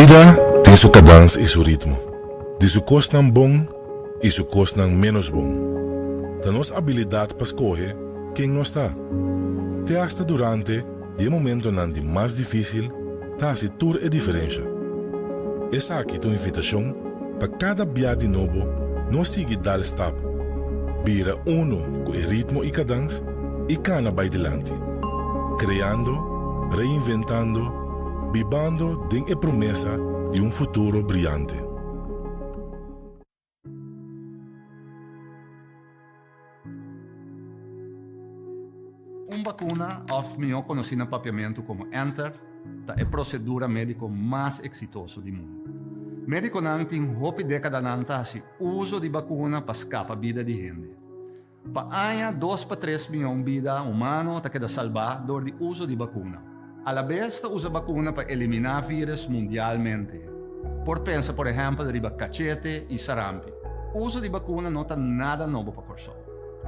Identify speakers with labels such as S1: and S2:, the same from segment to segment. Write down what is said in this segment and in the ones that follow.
S1: Vida tem sua cadência e seu ritmo. De sua costa bom e sua costa menos bom. Da nossa habilidade para escolher quem não está. Até hasta durante o momento onde mais difícil, tá se tudo é diferença. Essa aqui é uma invitação para cada viagem novo, não seguir dar stop. Vira uno com o ritmo e cadência e cana vai delante. Criando, reinventando, vivendo de a promessa de um futuro brilhante.
S2: Uma vacuna, melhor conhecida papiamento como Enter, é a procedura médica mais exitosa do mundo. Médico não tem hope década nanta se uso de vacuna para escapar a vida de gente. Para 2 para 3 milhões de vidas humanas está queda salvar door de uso de vacuna. A la vez usa vacuna para eliminar vírus mundialmente. Pensa, por exemplo, de cachete e sarampi. Uso de vacuna não está nada novo para corso.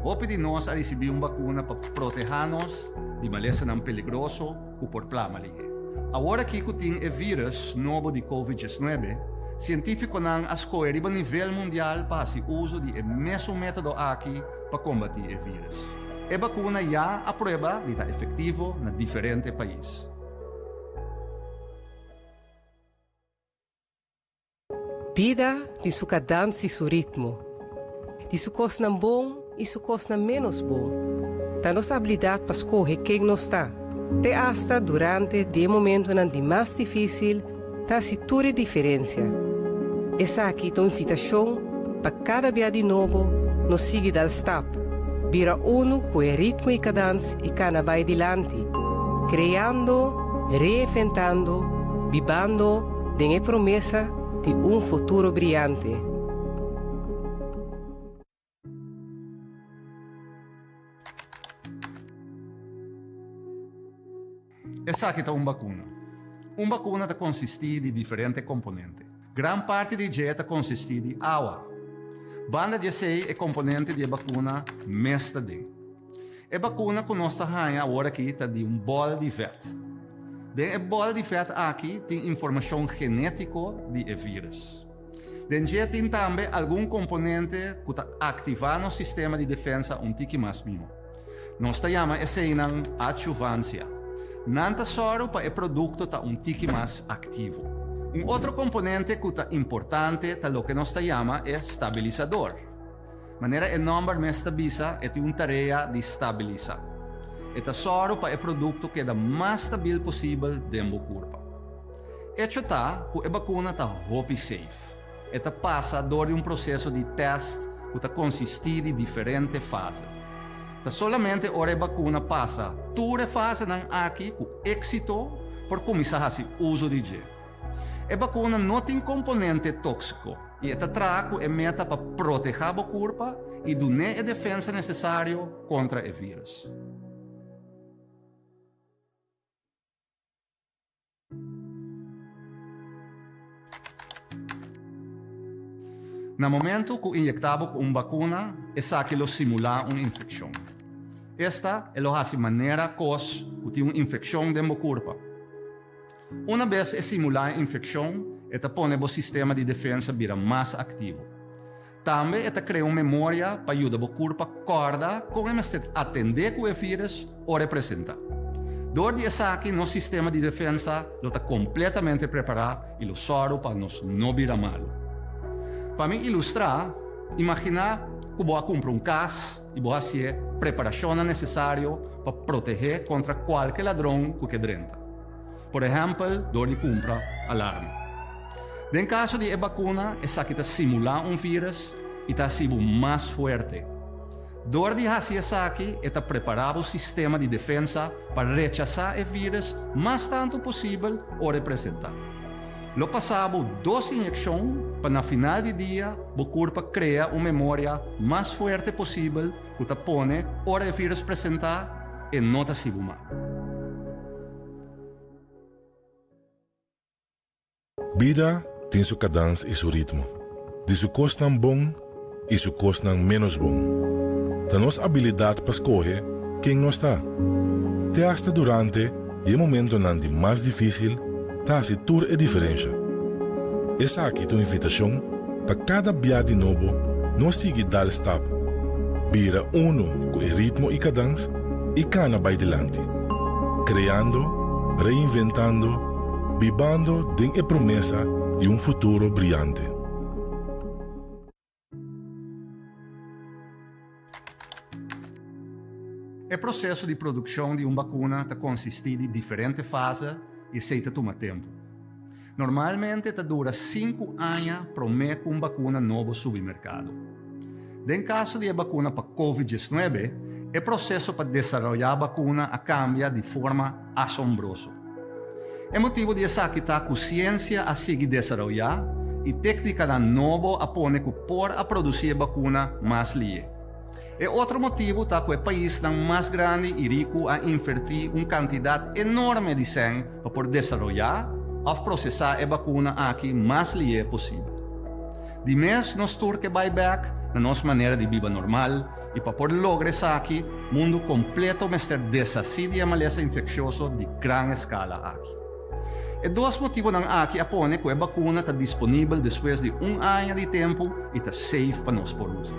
S2: Hope de nós a receber uma vacuna para proteger-nos de maleza não peligroso ou por plama lige. Agora que tem o vírus novo de COVID-19, científicos não escolhem a nível mundial para o uso de mesmo método aqui para combater o vírus. A vacuna já a prova de estar efetivo em diferentes países.
S3: Vida tem sua cadência e seu ritmo. De sua coisa bom e sua coisa menos bom. Da nossa habilidade para escolher quem não está. Até hasta durante o momento onde mais difícil, está se tudo diferença. Essa aqui é uma invitação para cada viagem novo, não seguir dar stop. Vira uno com o ritmo e cadência e cana vai delante. Criando, reinventando, vivendo de a promessa de um futuro brilhante.
S2: Essa aqui é uma vacuna. Uma vacuna consiste de diferentes componentes. Gran parte de dieta consiste de água. Banda de sei é componente de vacuna mesta dentro. A vacuna que nós estamos agora aqui está de bol de feto. De bol de feto aqui tem informação genética de vírus. Dentro tem também algum componente que está ativando o sistema de defesa tique mais melhor. Nós chamamos essa adjuvância. Nanta soro para o produto está tique mais ativo. Outro componente que é importante é o que nós chamamos é estabilizador. Maneira o nome me estabiliza é uma tarefa de estabilizar. É soro para o produto que é o mais estável possível dentro do corpo. Isso está que a vacuna está hope safe. É passa por um processo de teste que consiste de diferentes fases. Solamente ora a vacuna passa toda a fase aqui com êxito por começar a uso de gel. A vacuna não tem componente tóxico e trago é meta para proteger o corpo e dar a defesa necessária contra o vírus. No momento que injectamos com uma vacuna, essa que simula uma infecção. Esta é a maneira que tem uma infecção dentro do corpo. Uma vez simular a infecção, põe o sistema de defesa vira mais ativo. Também cria uma memória para ajudar o corpo a acordar como atender com o vírus ou representar. Dor essa aqui, nosso sistema de defesa está completamente preparado e o soro para nós não virar mal. Para me ilustrar, imagina que vou comprar casa e vou fazer a preparação necessária para proteger contra qualquer ladrão que entra. Por exemplo, dor de compra alarme. No caso de vacuna, essa aqui simula vírus e está sendo mais forte. Dor de fazer essa aqui é preparar o sistema de defesa para rechazar o vírus mais tanto possível ou representar. Lo passamos 2 injeções para no final do dia o corpo cria uma memória mais forte possível que põe hora o vírus apresentar e não está sendo mal.
S1: Vida tem sua cadência e seu ritmo. De sua costa bom e sua costa menos bom. Da nossa habilidade para escolher quem não está. Até hasta durante o momento onde mais difícil, tá se tudo é diferença. Essa aqui é uma invitação para cada viagem novo não seguir dar stop. Vira uno com o ritmo e cadência e cana vai delante. Criando, reinventando, vivendo com a promessa de um futuro brilhante.
S2: O processo de produção de uma vacuna consiste de diferentes fases e aceita toma tempo. Normalmente dura 5 anos para uma vacuna nova subir mercado. Em caso de vacuna para COVID-19, o processo para desenvolver a vacuna cambia de forma assombrosa. É motivo de essa que a ciência a seguir desenvolver e técnica nova a pôr a produzir vacuna mais ligeira. E outro motivo é que o país mais grande e rico a invertir uma quantidade enorme de sangue para poder desenvolver ou processar a vacuna aqui mais ligeira possível. De mês, nós turque buyback na nossa maneira de viver normal e para poder lograr isso aqui, o mundo completo vai ser desacido a maleza infecciosa de grande escala aqui. E dois motivos aqui apone que a vacuna está disponível depois de ano de tempo e está safe para nós por uso.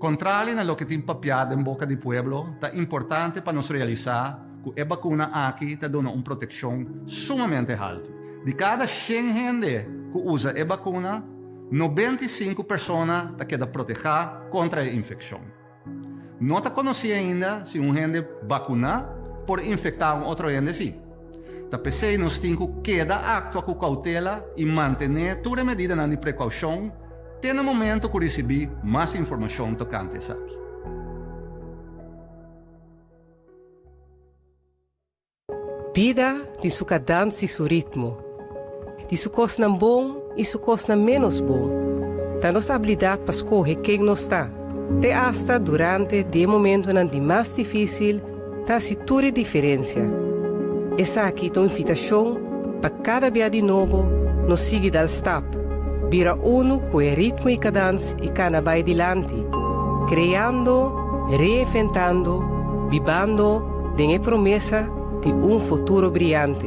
S2: Contrário a lo que tem papiado em boca do pueblo, é importante para nós realizar que a vacuna aqui está dando uma proteção sumamente alta. De cada 100 gente que usa a vacuna, 95 pessoas quedam protegidas contra a infecção. Não está conhecido ainda se um gente vacuna por infectar um outro gente sim. Tapecei nós temos que actuar com cautela e manter toda a medida de precaução até no momento que recebi mais informação tocante isso aqui.
S3: Vida de sua cadência e seu ritmo. De sua coisa bom e sua coisa menos bom. Da nossa habilidade para escolher quem nós está. Até hasta durante o momento de mais difícil, da tudo diferença. Essa aqui é uma invitação para cada dia de novo nos seguir dal stop. Vira uno com o ritmo e cadência e cana vai delante. Criando, reinventando, vivendo com a promessa de um futuro brilhante.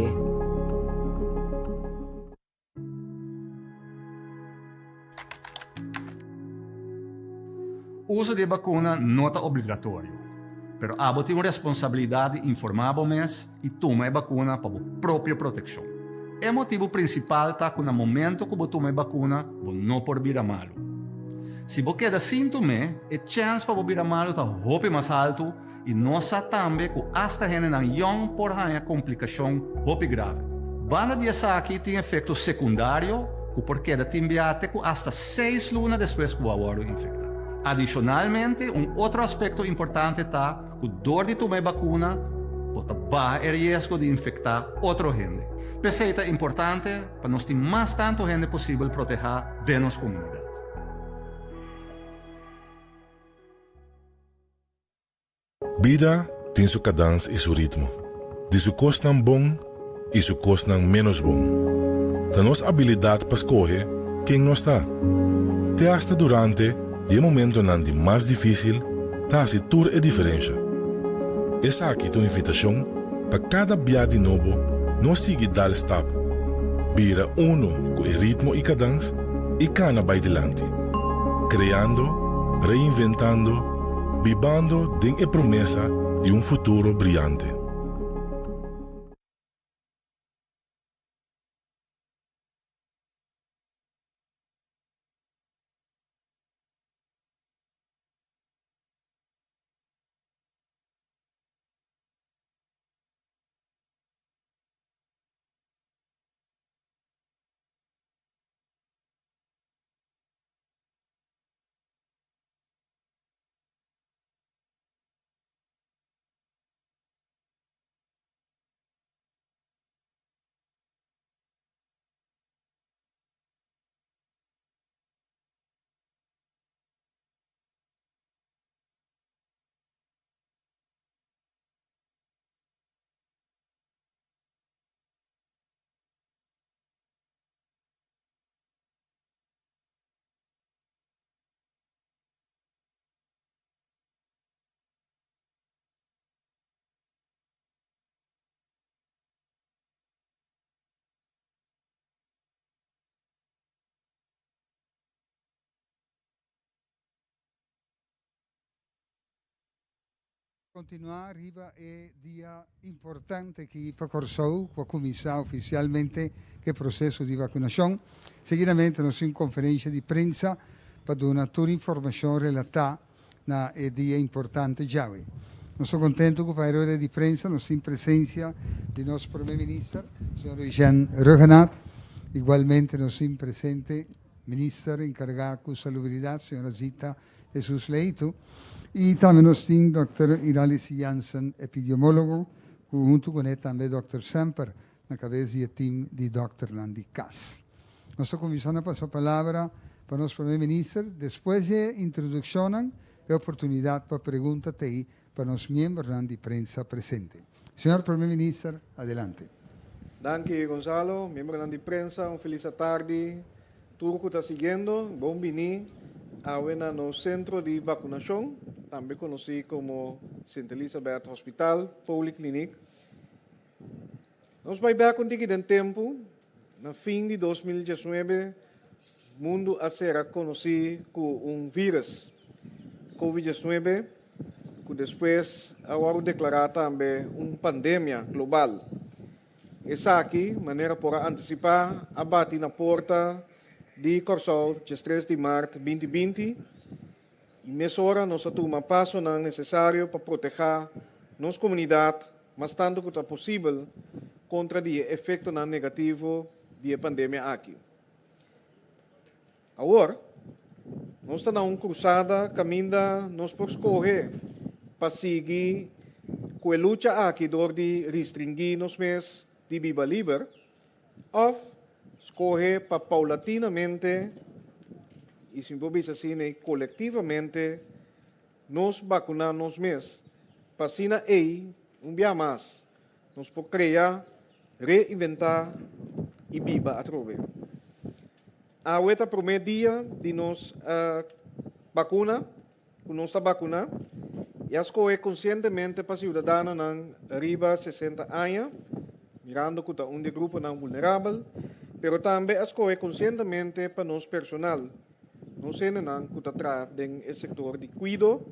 S2: O uso de vacuna não é obrigatório, mas há tem uma responsabilidade de informar vocês e tomar a vacuna para a própria proteção. O motivo principal está que no momento que você toma a vacuna, você não pode virar malo. Se você queda sintomas, a chance para você virar malo está muito mais alto e nós também que hasta gente não young por uma complicação muito grave. Banda de essa aqui tem efeito secundário que por queda tem viate que hasta 6 lunas depois que o aguardo infectado. Adicionalmente, outro aspecto importante está que dor de tomar a vacuna pode baixar o risco de infectar outra gente. Isso é importante para nós ter mais tanto gente possível proteger de nossa comunidade.
S1: Vida tem sua cadência e seu ritmo. De sua coisa bom e sua coisa menos bom. Da nossa habilidade para escolher quem nós está. Até hasta durante o momento de mais difícil, está a toda a diferença. Essa aqui é uma invitação para cada viagem novo não seguir dar stop. Vira uno com o ritmo e cadência e cana vai delante. Criando, reinventando, vivendo com a promessa de um futuro brilhante.
S4: Continuar arriba é dia importante aqui para Corsou, para começar oficialmente o processo de vacinação. Seguidamente, nós temos conferência de imprensa para dar toda a informação relatada na dia importante já. Nós estamos contentes com a hora de imprensa, nós temos presença de nosso primeiro-ministro, senhor Jean Regenat. Igualmente, nós temos presente ministro encarregado de salubridade, senhora Zita Jesus Leito. E também nós temos o Dr. Iralis Janssen, epidemiólogo, junto com ele também o Dr. Semper, na cabeça do time de Dr. Nandi Kass. Nós estamos começando a passar a palavra para o nosso primeiro-ministro. Depois de introdução, é oportunidade para perguntas aí para os membros da imprensa presente. Senhor primeiro-ministro, adelante.
S5: Danke, Gonzalo. Membro da imprensa, feliz tarde. Tudo que está seguindo, bom vinir no centro de vacunação, também conhecido como St. Elizabeth Hospital Polyclinic. Nós vamos ver contigo em tempo, no fim de 2019, o mundo a ser conhecido como vírus COVID-19, que depois agora declarar também uma pandemia global. Essa aqui, maneira para antecipar, abate na porta de Corsou, dia 3 de março de 2020, e nessa hora nós tomamos passo necessário para proteger nossa comunidade, mas tanto quanto é possível, contra o efeito negativo da pandemia aqui. Agora, nós estamos em uma cruzada, caminho nós por escolher para seguir com a luta aqui de restringir nos meses de Viva Libre, ou escolher para paulatinamente e simplesmente assim, coletivamente, nos vacunar nos meses, para assim, um dia mais, nós podemos criar, reinventar e viva a trove. A outra primeiro dia de nos vacuna, que nós está vacuna, e escolher conscientemente para cidadãos arriba 60 anos, mirando que está um grupo não vulnerável, pero também escolher conscientemente para nosso personal. Nós temos que estar no setor de cuidado,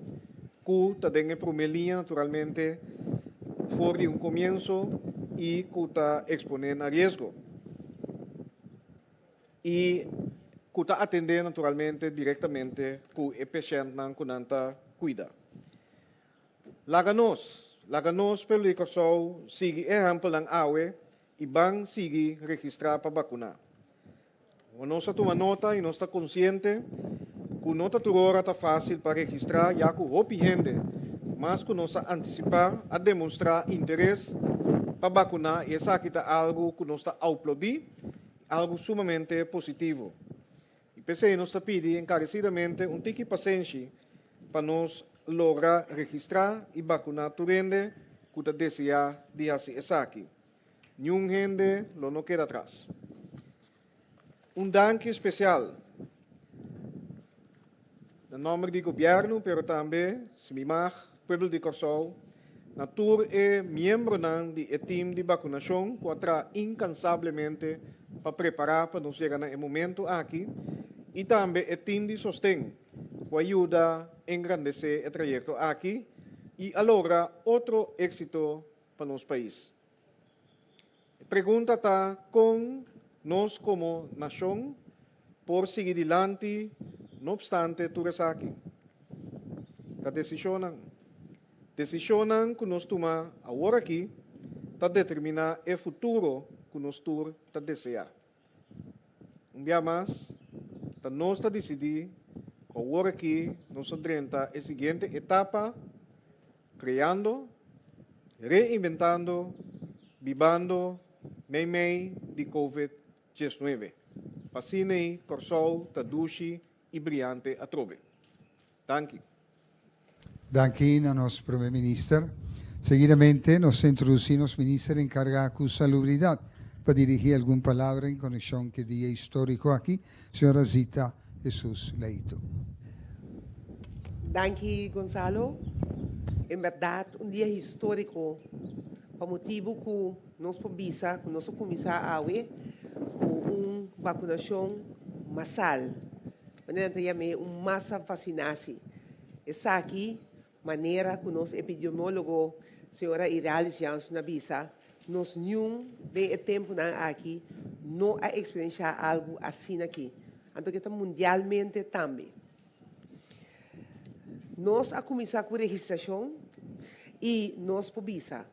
S5: que está em primeira linha, naturalmente, for de começo e que está exponendo a risco. E que está atendendo, naturalmente, diretamente com o paciente que não está cuidando. Laganos pelo Corsou, sigue exemplo ng AWE, e vão seguir registrar para vacunar. Nós tomamos nota e nós estamos conscientes que não está fácil para registrar, já que houve gente, mas que nós antecipar a demonstrar interesse para vacunar, e essa aqui é algo que nós estamos a aplaudir, algo sumamente positivo. E pensei, nós pedimos encarecidamente tique de paciência para nós lograr registrar e vacunar tu gente que deseja de fazer essa aqui. Nenhum gente não queda atrás. Danke especial no nome do governo, pero também, se me mar, pueblo de Corsou, na tour é membro do time de vacunação, que está incansavelmente para preparar para nos chegar no momento aqui, e também é time de sostém, que ajuda a engrandecer o trajeto aqui e a lograr outro êxito para nosso país. A pergunta está com nós como nação por seguir adiante, não obstante tudo isso aqui. A decisão que nós tomamos agora aqui está determinar o futuro que nós está desejar. Dia mais, nós está decidir agora aqui nós enfrenta a seguinte etapa, criando, reinventando, vivendo meio de COVID-19. Passinei, Corsou, Tadushi e Brilhante a trove. Danke.
S4: Danke a nosso primeiro-ministro. Seguidamente, nós introduzimos o ministro encarregado de salubridade para dirigir alguma palavra em conexão com o dia histórico aqui, senhora Zita Jesus Leito.
S3: Danke, Gonzalo. Em verdade, dia histórico, por motivo que nós podemos, que nós começar a ver, com vacunação massal. Maneira uma massa vacinação. Essa aqui,
S6: maneira que nosso epidemiólogo, senhora Iralis Jansen, avisa, nós não de tempo aqui, não a experienciar algo assim aqui. Então, que está mundialmente também. Nós a começar com a registração e nós pobisa.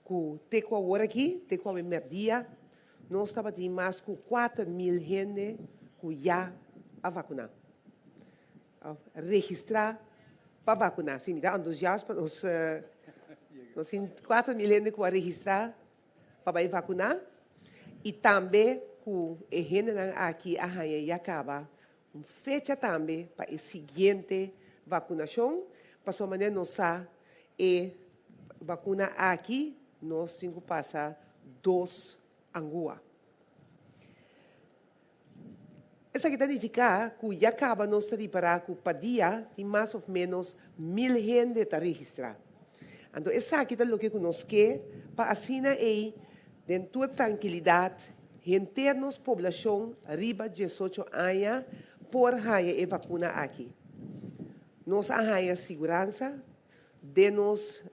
S6: Que te com agora aqui, te com a primeiro dia, nós estamos tendo mais de 4.000 gente que já a vacinar. Registrar para vacinar. Sim, então, nós temos 4.000 gente que a registrar para vacinar e também que a gente aqui já acaba uma fecha também para a seguinte vacinação, para sua maneira nós a vacuna aqui, nós temos que passar 2 Angola. Isso aqui significa que já acaba nós preparar que para dia tem mais ou menos 1.000 gente para registrar. Então, isso aqui é o que nós queremos para assim aí, dentro da tranquilidade, gente nossa população arriba de 18 anos por a vacuna aqui. Nós a segurança de nos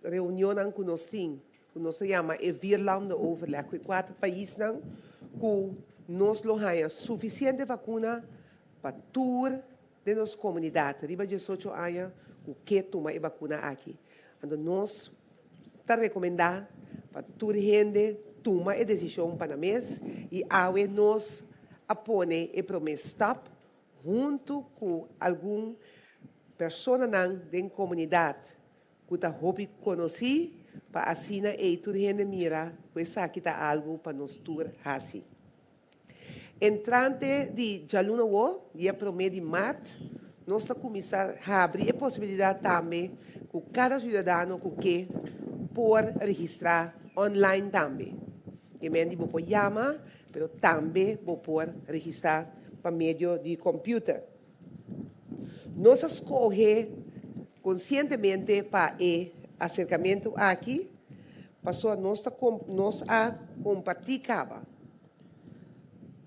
S6: reunião que nós temos, que nós chamamos de Virlande Overleg, com 4 países, que nós temos suficiente vacuna para toda a nossa comunidade, arriba de 18 anos, que toma a vacuna aqui. Então, nós recomendamos para toda a gente tomar a decisão para mês e aí nós apone e promessa stop junto com algum pessoa da comunidade que está conhecer para assim e toda a gente mira que isso aqui está algo para nós todos assim. Entrante de Jaluno, dia 1 de março, nós estamos começando a abrir a possibilidade também que cada cidadão que por registrar online também. E mesmo vou chamar, mas também vou por registrar por meio de computador. Nós escolhemos conscientemente para o acercamento aqui, passou nós a compartilhar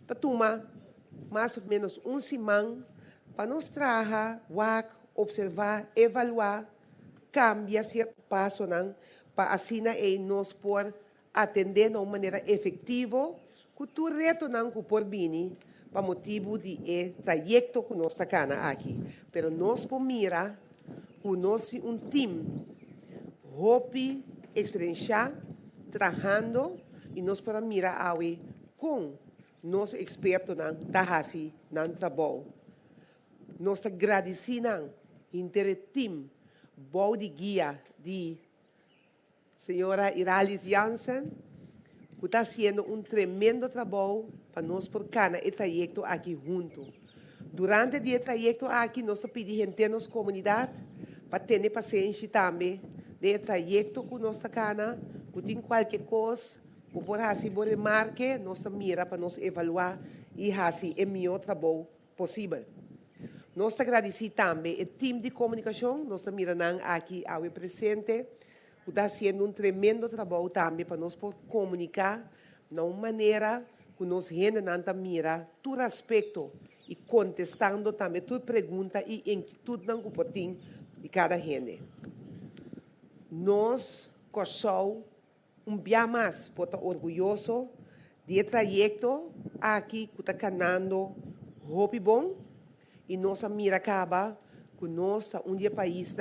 S6: para tomar mais ou menos semana para nós trabalhar, observar, avaliar, cambiar certo passo para assim nós por atender de uma maneira efetiva que tu reto que por vir para motivo de trajeto que nós estamos aqui. Pero nós por mira que nós time hope experiência trabalhando e nós para mirar com nós expertos da assim no trabalho. Nós agradecemos entre time bom de guia de senhora Iralis Jansen, que está fazendo tremendo trabalho para nós por cana e trajeto aqui junto. Durante o trajeto aqui, nós pedimos a nossa comunidade para ter paciência também do trajeto que nós cana, que tem qualquer coisa, que por assim por remarque, nós mira para nós evaluar e assim é o melhor trabalho possível. Nós agradecemos também o time de comunicação, nós mirando aqui ao presente, que está fazendo tremendo trabalho também para nós comunicar de uma maneira que nós gente não mira todo respeito e contestando também toda pergunta e inquietude que tem de cada gente. Nós, Corsol, dia mais, por estar orgulhoso de trajeto aqui que está canando roupa bom e nossa mira acaba que nós, dia país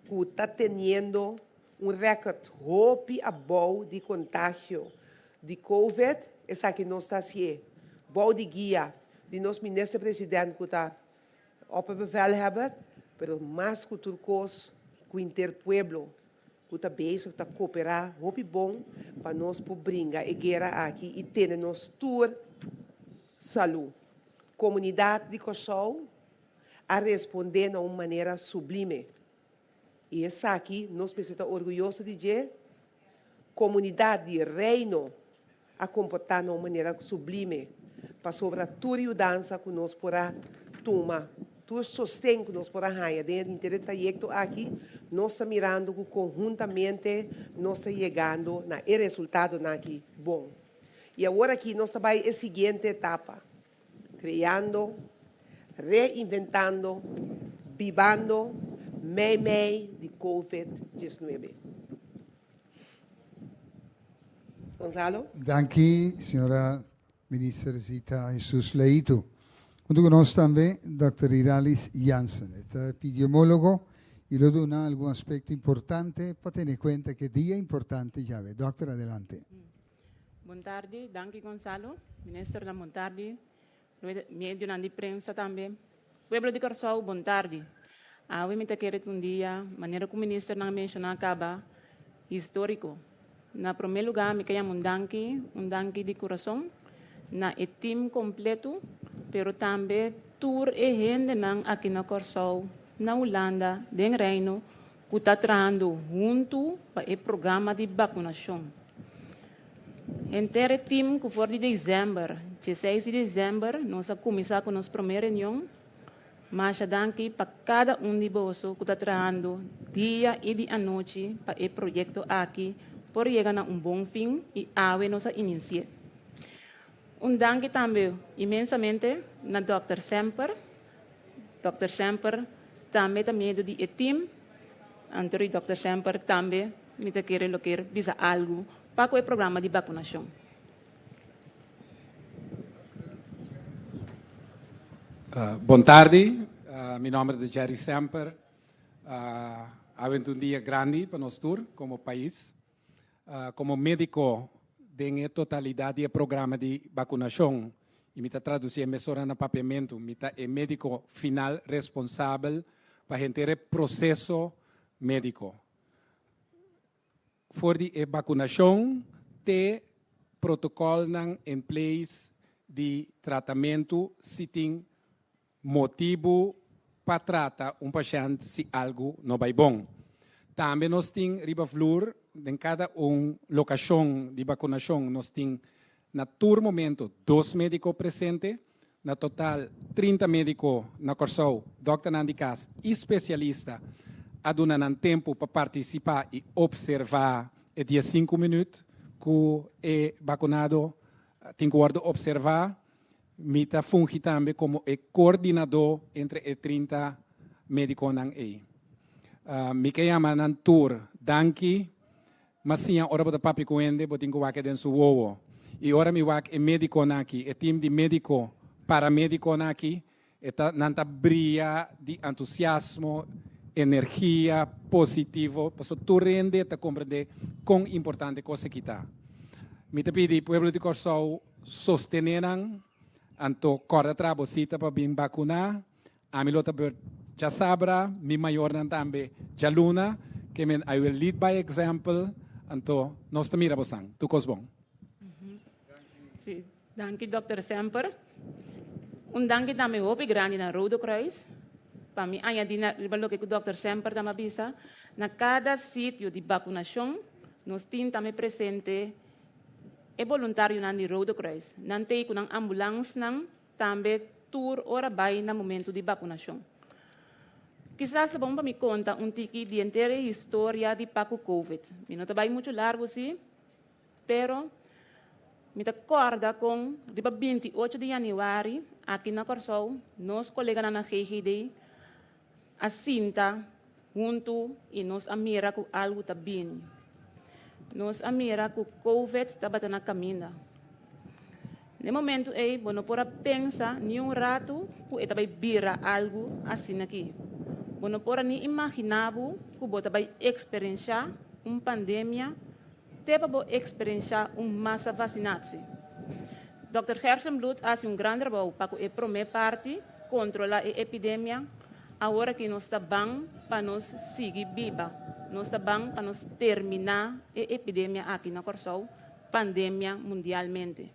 S6: que está tendo recorde roupa bom de contágio de COVID, essa aqui nós está assim, bom de guia de nosso ministro-presidente que está op bevelhebber, pero mais que tudo coisa, que o interpueblo que está bezig está cooperar, roupa bom para nós por brincar e guerra aqui e ter nos tour saúde. Comunidade de Corsol a responder de uma maneira sublime. E essa aqui, nós precisamos orgulhosos de dizer, comunidade de reino a comportar de uma maneira sublime, para sobre a tua dança que nós porá tomar, todo sustento que nós porá ganhar dentro do trajeto aqui, nós estamos mirando que conjuntamente nós estamos chegando na resultado aqui bom. E agora aqui nós estamos na seguinte etapa, criando, reinventando, vivendo, mei de COVID-19. Gonzalo?
S4: Dank u, signora minister Zita Jesus Leito. Junto con nosotros también, Dr. Iralis Jansen, epidemiólogo, y lo da algún aspecto importante para tener en cuenta que día importante ya ve. Doctor, adelante.
S7: Boa tarde, danke Gonzalo, ministro da boa tarde, medio de prensa também. Pueblo de Corsol, boa tarde. Eu me quero dia, maneira que o ministro não mencionou acaba histórico. Na primeiro lugar, me quero um danke de coração, na time completo, pero também tour e gente não aqui na Corsol, na Holanda, no Reino, que está trabalhando junto para o programa de vacinação. Inteiro time que for de dezembro, 16 de dezembro, nós vamos começar com a nossa primeira reunião. Mas danke para cada de vocês que está trabalhando dia e de noite para o projeto aqui, por chegar a bom fim e a nossa iniciativa. Danke também imensamente na Dr. Semper. Dr. Semper também está medo de time. Anterior Dr. Semper também me quer dizer algo para o programa de vacinação.
S8: Boa tarde, meu nome é Jerry Semper. Há dia grande para nós tour como país. Como médico, tenho a totalidade do programa de vacinação e me traduzir a mesura no papiamento. Me é médico final responsável para o processo médico. For de vacinação, tem protocolo em place de tratamento se tem motivo para tratar paciente se algo não vai bom. Também nós temos ribaflor em cada locação de vacinação, nós temos na todo momento 2 médicos presentes, na total 30 médicos na Corsol, Dr. Nandicas, especialista, adunando tempo para participar e observar de 5 minutos que é vacunado, tem que observar. Mita funge também como coordenador entre os 30 médicos nan aí. Me chama nan tour, danke, mas sim, ora bota papi coende, botin ko wake den su wowo. E ora mi wake e médico naki, e team de médico, paramédico naki, eta nanta brilha de entusiasmo, energia, positivo, para tu rende, ta compreender quão importante coisa que está. Me te pedi, pueblo de Corsol, sosteneram anto corda trabosita para bem vacunar, a mi lota já sabra, mi maior também já luna, que men I will lead by example, anto nós também rabosang, tu cosbon.
S7: Sim, danke Dr. Semper. Danke também hope grande na Rode Kruis. Para mim, añadir lo que o Dr. Semper também avisa, na cada sítio de vacunação, nós temos também presente é voluntário na Rode Kruis. Não tem com ambulância, também tour ora vai no momento de vacinação. Quizás bom para me contar tiki de inteira história de Paco COVID. Não está bem muito largo, sim, pero me acorda com dia 28 de janeiro, aqui na Corsol, nós colegas na GGD, assinta junto e nós amira com algo tá bem. Nós amira que o COVID está batendo na caminho. No momento aí, não pode pensar nenhum rato que ele vai virar algo assim aqui. Não pode nem imaginar que você vai experienciar uma pandemia, até para experienciar uma massa vacinada. Dr. Hersenblut faz grande trabalho para a primeira parte controlar a epidemia, agora que nós estamos bem para nós seguir viva. Nós estamos para nós terminar a epidemia aqui na Corsol, pandemia mundialmente.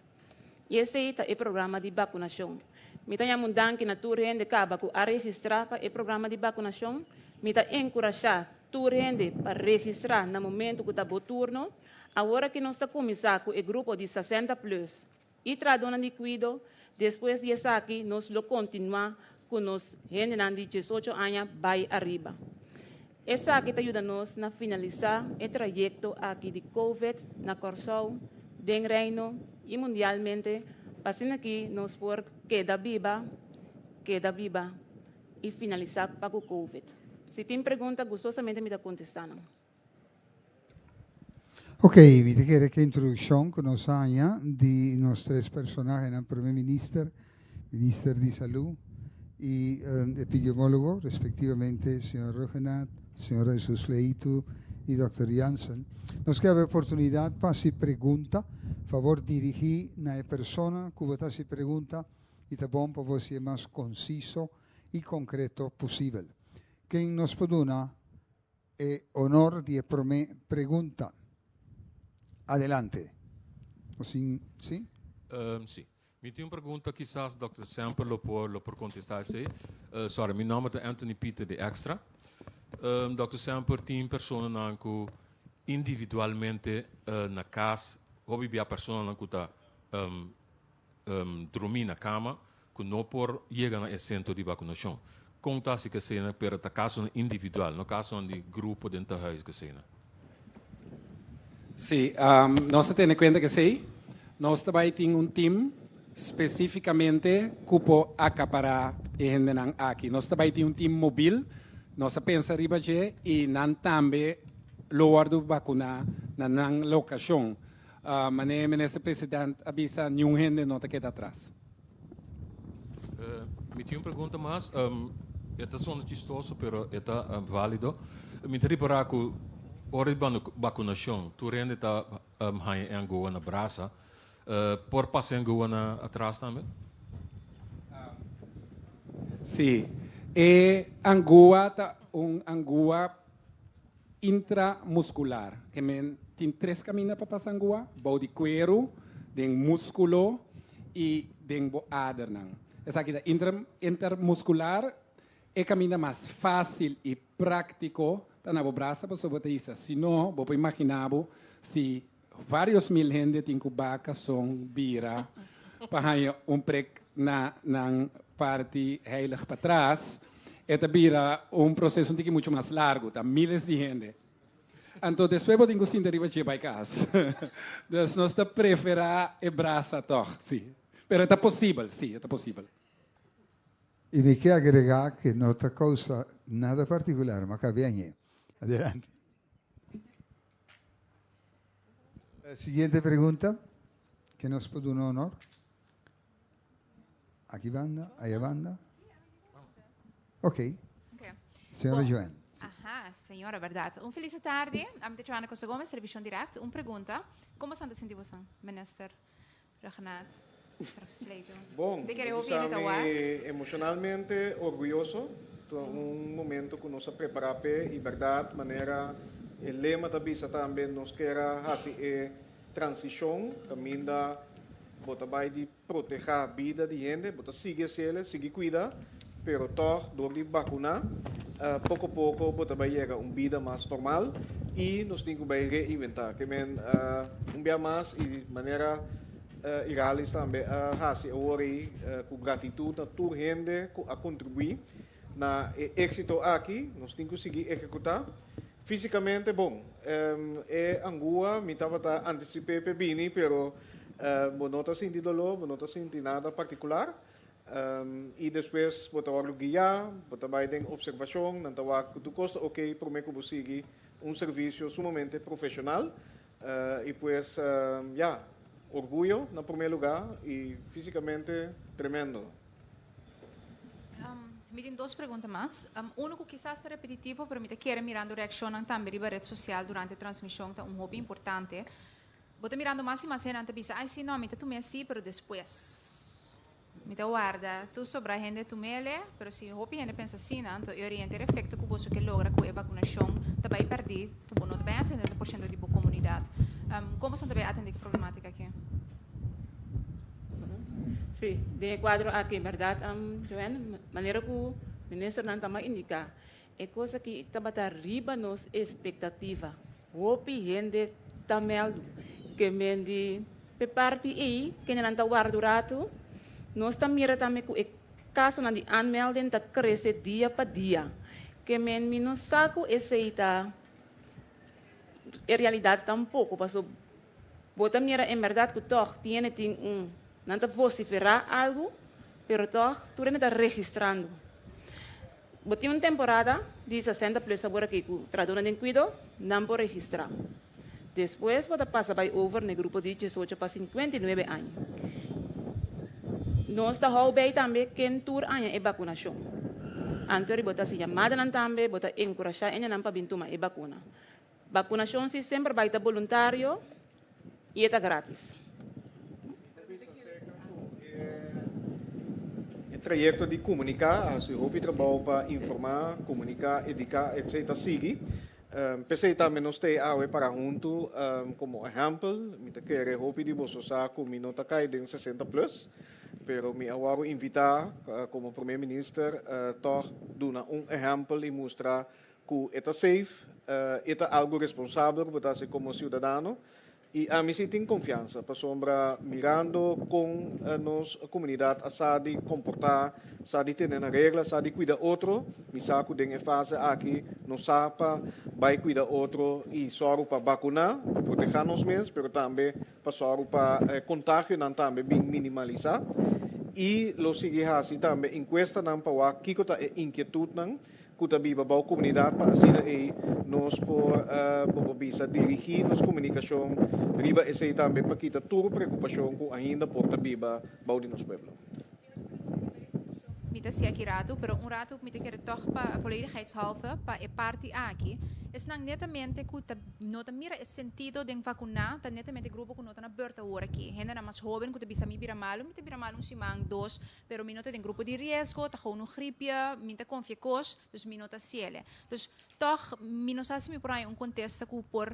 S7: E esse é o programa de vacinação. Me tenho mudado que na tua rende acaba com a registrar para o programa de vacinação. Me tenho encorajar tua rende para registrar no momento que está o turno. Agora que nós estamos começando com o grupo de 60 plus e tradona de cuido, depois disso aqui nós lo continuar com nós gente de 18 anos vai arriba. Essa aqui ajuda-nos a finalizar o trajeto aqui de COVID na Corsol, no Reino e mundialmente, para que nós por queda viva e finalizar para o COVID. Se tem pergunta, gostosamente me dá contestar.
S4: Ok, mi quiere que introducción que nos haya de los tres personajes, el primer ministro de Salud y epidemiólogo, respectivamente, señor Rogenat, señora Jesus Leito y doctor Janssen. Nos queda a oportunidad para si pregunta, favor dirigir a la persona que vota si pregunta y está bom para ser más conciso y concreto posible. Quien nos puede dar el honor de pregunta. Adelante. ¿Sí?
S9: Sim. Me tem uma pergunta que quizás Dr. Semper lo por contestar. Sorry, meu nome é Anthony Peter de Extra. Dr. Semper tem pessoas que individualmente na casa, houve a pessoa que está dormir na cama, que não por chegar no centro de vacinação. Conta se que cena para a caso individual, no caso de grupo dentro do que cena.
S8: Sim, nós temos em conta que sim, nós também temos um time especificamente que pode acaparar a gente aqui. Nós também temos um time móvel, nós pensamos e nós também lugar do vacuna na locação. Mas o ministro presidente avisa nenhum gente não queda atrás.
S9: Me tem uma pergunta mais, esta é chistoso, mas é válido. Me tem reparar que hora de vacunação, tu rende está em Angola na Brasa, por passar em Angola atrás também?
S8: Sim, e Angola está Angola intramuscular, que tem três caminhos para passar Angola, o de cuero, de músculo e de adernan. Essa aqui é intermuscular, é o caminho mais fácil e prático na braça para sobre isso. Se não, vou imaginar se vários mil gente tem cubaca são vira para prek na parte heilig para trás, eta vira processo um muito mais largo, tá milhares de gente. Então depois vou ter que sentir arriba para casa. Então nós preferimos a braça toch, sim. Mas é possível, sim, é possível.
S4: Y me queda agregar que no te causa nada particular, mas cabe añe. Adelante. Siguiente pregunta, que nos puede un honor. Aquí banda, allá banda. Ok. Senhora Joana.
S10: Aha, senhora, verdade. Feliz tarde. I'm Joana Costa Gomes, Televisão Direct. Pergunta. Como está sentindo você, minister Regnat?
S5: Bom, emocionalmente orgulhoso. Momento que nos preparamos e verdade, maneira, o lema também nos quer fazer transição, caminho de proteger a vida de gente, seguir cuidar, pero toch door die vacuna, pouco a pouco, também chega vida mais normal e nos temos que reinventar, que dia mais e maneira irales também fazer ori com gratitude a toda gente a contribuir na êxito aqui, nós temos que seguir executar. Fisicamente, bom, Angola, me estava antecipando bem, pero não está sentindo dolor, não está sentindo nada particular. E depois, vou estar guiar, vou também ter observação, não está que custa ok, para mim que vou seguir serviço sumamente profissional. E pues, orgulho, no primeiro lugar, e fisicamente tremendo.
S10: Me tem duas perguntas mais. Uma que quizás é repetitivo, mas me quero mirando reação também na rede social durante a transmissão, é hobby importante. Vou estar mirando mais e mais gente pensa, ai sim, não, me tu me assim, mas depois. Me guarda, tu sobre a gente tu mele, mas se hobby gente pensa assim, então eu oriento o efeito que você que logra com a vacunação, também perdi, tu não também 70% de boa comunidade. Como você também atende a problemática aqui?
S7: Sim, de quadro aqui, verdade, Joana, maneira que o ministro não está indicar, é coisa que está riba nos expectativa. Hopi gente também que mendi pe parte aí que não está guardado, nós também mira também que o caso na de anmelding está cresce dia para dia, que men não saco esse está em realidade tampouco, passou, bota mira em verdade que toch tiene não está vociferar algo, pero toch tu não está registrando. Botinha uma temporada de 60 plus agora que o traduna de cuido, não pode registrar. Depois, você passa by over no grupo de 18 para 59 anos. Nós estamos bem também quem tour é vacunação. Antes, você se chamada também, você encorajar a não para bintuma é vacuna. Vacunação se sempre vai estar voluntário e é grátis.
S5: O trajeto de comunicar, se houve trabalho para informar, comunicar, educar, etc. Sigue. Pensei também nós temos para junto como exemplo, me quero houve de você com minuto cai de 60 plus, pero me agora invitar como primeiro-ministro toch dar exemplo e mostrar que é safe, é algo responsável para você como cidadão. E a mim tem confiança para sombra mirando com a nossa comunidade a sabe comportar, sabe ter regras, sabe cuidar outro, me saco de fase aqui não sabe vai cuidar outro e só para vacinar, proteger nós mesmos, mas também para só para contágio não também bem minimalizar. E lo seguir assim também encuesta não para que está inquietude não que viva a comunidade para assim nós por bisa dirigir nossa comunicação riba esse também para quitar toda preocupação com ainda por viva bao de nosso povo.
S10: Mita sia aqui rato, pero rato mita quer toch para volledigheidshalve para parte aqui. Es não netamente que nota mira o sentido de vacunar, tá netamente grupo que nota na berta hora aqui. Gente na mais jovem que bisa mi bira malo simang dos, pero mi nota de grupo de risco, tá com gripe, mi tá confia cos, dus mi nota ciele. Dus toch mi não sabe se mi por aí contexto que por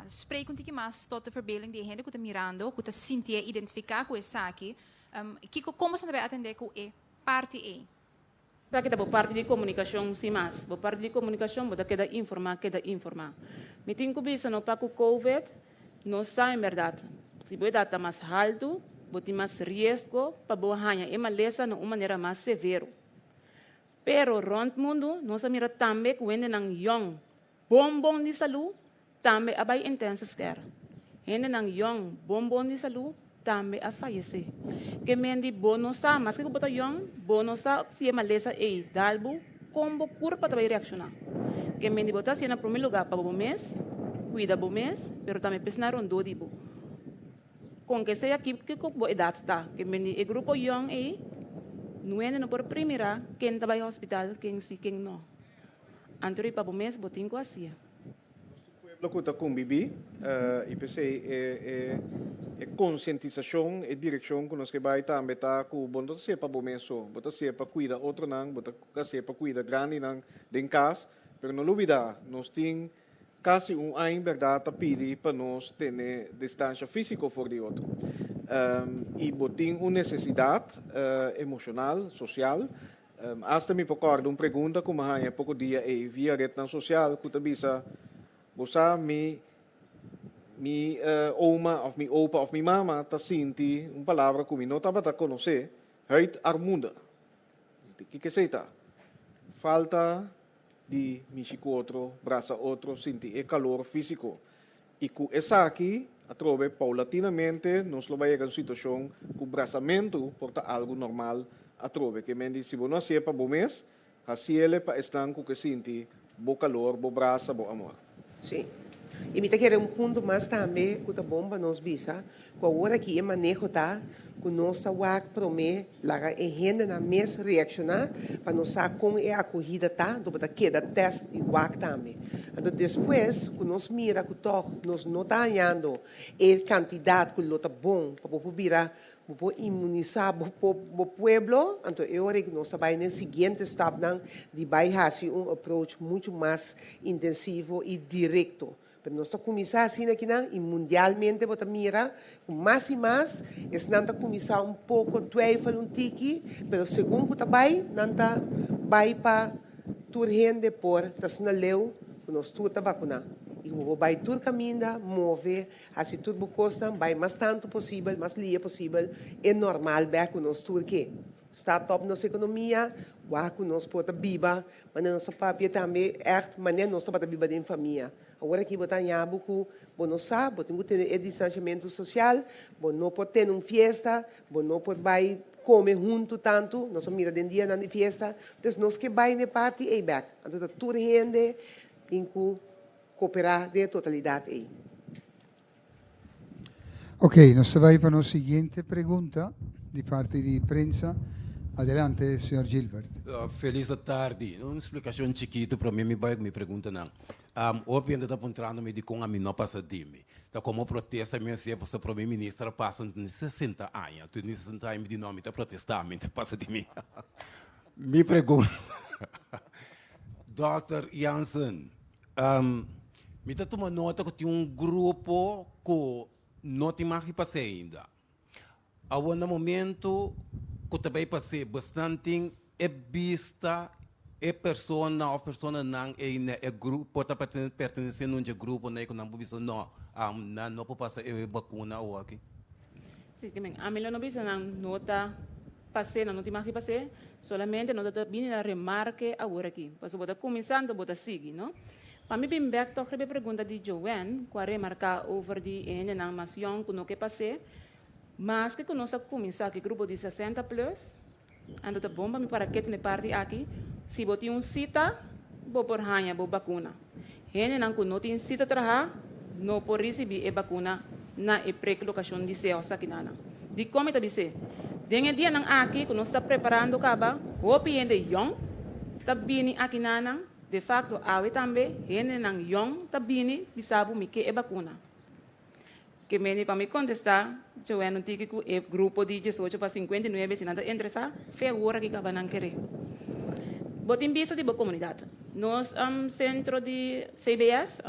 S10: spray contigo mais tot de verbeelding de gente que tá mirando, que tá sentir identificar com essa aqui. Como você deve atender com parte E?
S7: Kita kita parte de comunicação sim mas, parte de comunicação botar queda informar. Me tenho que bisa no para o COVID, não sabe verdade. Se boa data mais alto, botar mais risco para boa hanha e maleza de uma maneira mais severa. Pero rond mundo nós mira também que vende nang young bombom de saúde também abai intensive care. Vende nang young bombom de saúde também a falecer. Que mendi bonosa, mas que bota young, bonosa se é maleza e dalbo, como cura para também reaccionar. Que mendi bota se na primeiro lugar para o mês, cuida do mês, pero também pensar rondo dibo. Com que seja aqui que com idade tá, que mendi o grupo young e não é no por primeira quem trabalha no hospital, quem sim, quem não. Anterior para o mês botinho assim.
S5: Lo que está convivi, e pensei é conscientização e direção que nós que vai também tá com bom ser para bom mêso, bota ser para cuidar outro não, bota ser para cuidar grande não em casa, pero não olvidar, nós tem quase ano verdade pedir para nós ter distância física for de outro, e botem uma necessidade emocional, social. Hasta me recordo uma pergunta como há pouco dia via rede social que bisa você mi oma of mi opa of mi mama ta sinti palavra que mi não estava a conhecer, het armunda. Que seita? Falta de michico outro, braça outro, sinti calor físico. E com essa aqui, a trove paulatinamente, nós lo vai a uma situação que o braçamento porta algo normal a trove. Que mendi, se você não é para bom mês, assim ele para estar com que sinti bo calor, bo braça, bo amor.
S6: Sim. E me quer ponto mais também que a bomba nos bisa, com a hora que é manejo tá, que nós está wak prome, lá a gente na mesa reaccionar, para nós saber como é a corrida tá, do para queda teste e wak também. Então depois, que nós mira que nós não tá ganhando a quantidade que lo tá bom para virar para imunizar o pueblo, então eu acho que nós trabalhamos no seguinte step de vai fazer approach muito mais intensivo e direto. Pero nós começar assim aqui e mundialmente bota mira mais e mais, está começar pouco twijfel tiki, pero segundo que vai nanta vai para tur gente por tas na leu, nós tu tá vacunar. E o vai tudo caminha, move, assim tudo custa, vai mais tanto possível, mais lia possível, é normal ver que nós tudo que está top nossa economia, o que nós pode viver, mas nossa papia também é maneira nós pode viver em família. Agora aqui botar em abuco, bom não sabe, bom tem que ter distanciamento social, bom não pode ter uma festa, bom não pode vai come junto tanto, nós mira den dia na fiesta, dus nós que vai na party e back. Então toda gente tem que cooperar de totalidade aí.
S4: Ok, nós vamos para a seguinte pergunta de parte de prensa. Adelante, senhor Gilbert.
S11: Feliz tarde. Uma explicação chiquita para mim, me pergunta não. Hoje ainda está apontando-me de com a mim não passa de mim. Então, como protesta, minha sempre o primeiro-ministro passa de 60 anos. Tu 60 anos de nome, está protestando, está passa de mim. Me pergunta, Dr. Jansen, me está tomando nota que tem um grupo que não tem mais que passar ainda. Há um momento que também passei bastante é vista é persona ou persona não é grupo pode pertencer a um grupo não é que não pode não pode passar é vacuna ou aqui.
S7: Sim, a melhor não precisa não tá passei não tem mais que passar solamente não tá vindo a remarque agora aqui porque bota começando bota seguir não para mim bem back toque a pergunta de Joanne qual remarcar over de ene na mais young que não que passei mas que conosco começar que grupo de 60 plus ando tá bomba me para que tem parte aqui se botar cita vou por hanha vou vacuna ene não que não tem cita traha não por receber a vacuna na pré-colocação de céu aqui nana de como tá dizer dengue dia nang aqui que nós está preparando caba hopi ende young tá bini aqui nana de facto awe também ene nang young tá bini bisabu me que a vacuna que me para me contestar eu não tive que o grupo de 18 para 59 se nada interessa figura que acaba não querer botem vista de boa comunidade nós centro de CBS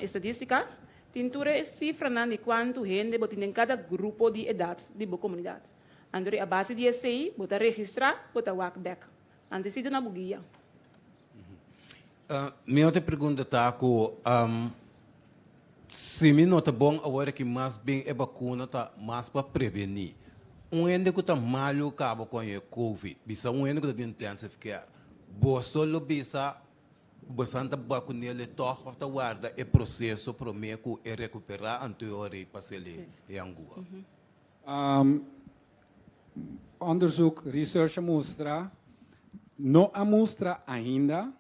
S7: estatística tintura cifra de quanto gente botem em cada grupo de idade de boa comunidade andore a base de SI bota registrar bota walk back antes de na bugia
S11: minha outra pergunta tá com se me nota bom agora que mais bem é vacuna tá mais para prevenir ende que tá malo cabo com o COVID bisa ende que tá dentro intensive care solo bisa bastante vacuna ele toca tá guarda é processo para mim que é recuperar anterior para ele em Angola
S8: onderzoek research mostra não a mostra ainda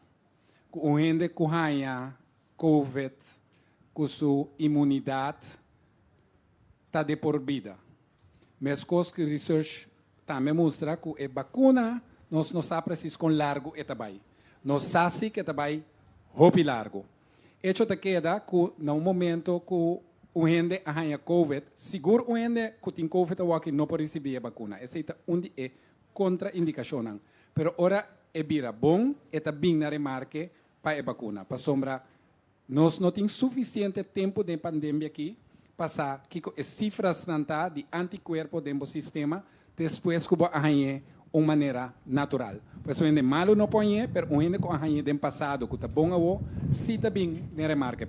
S8: que o ende que ganha COVID com sua imunidade está de por vida. Mas coisas que research também mostra que a vacuna nós não sabemos com largo e também. Nós sabemos que também roupa largo. Isso te queda que no momento que o gente ganha COVID, seguro o gente que tem COVID ou que não pode receber a vacuna. Essa é onde é contraindicação. Pero ora é vira bom e também na remarque para a vacuna. Para sombra nós não temos suficiente tempo de pandemia aqui para que as cifras de anticorpo dentro do sistema depois que arranhe uma maneira natural. Por isso, é malo não põe, mas o que arranhe do passado, que está bom a se está bem, na remarca.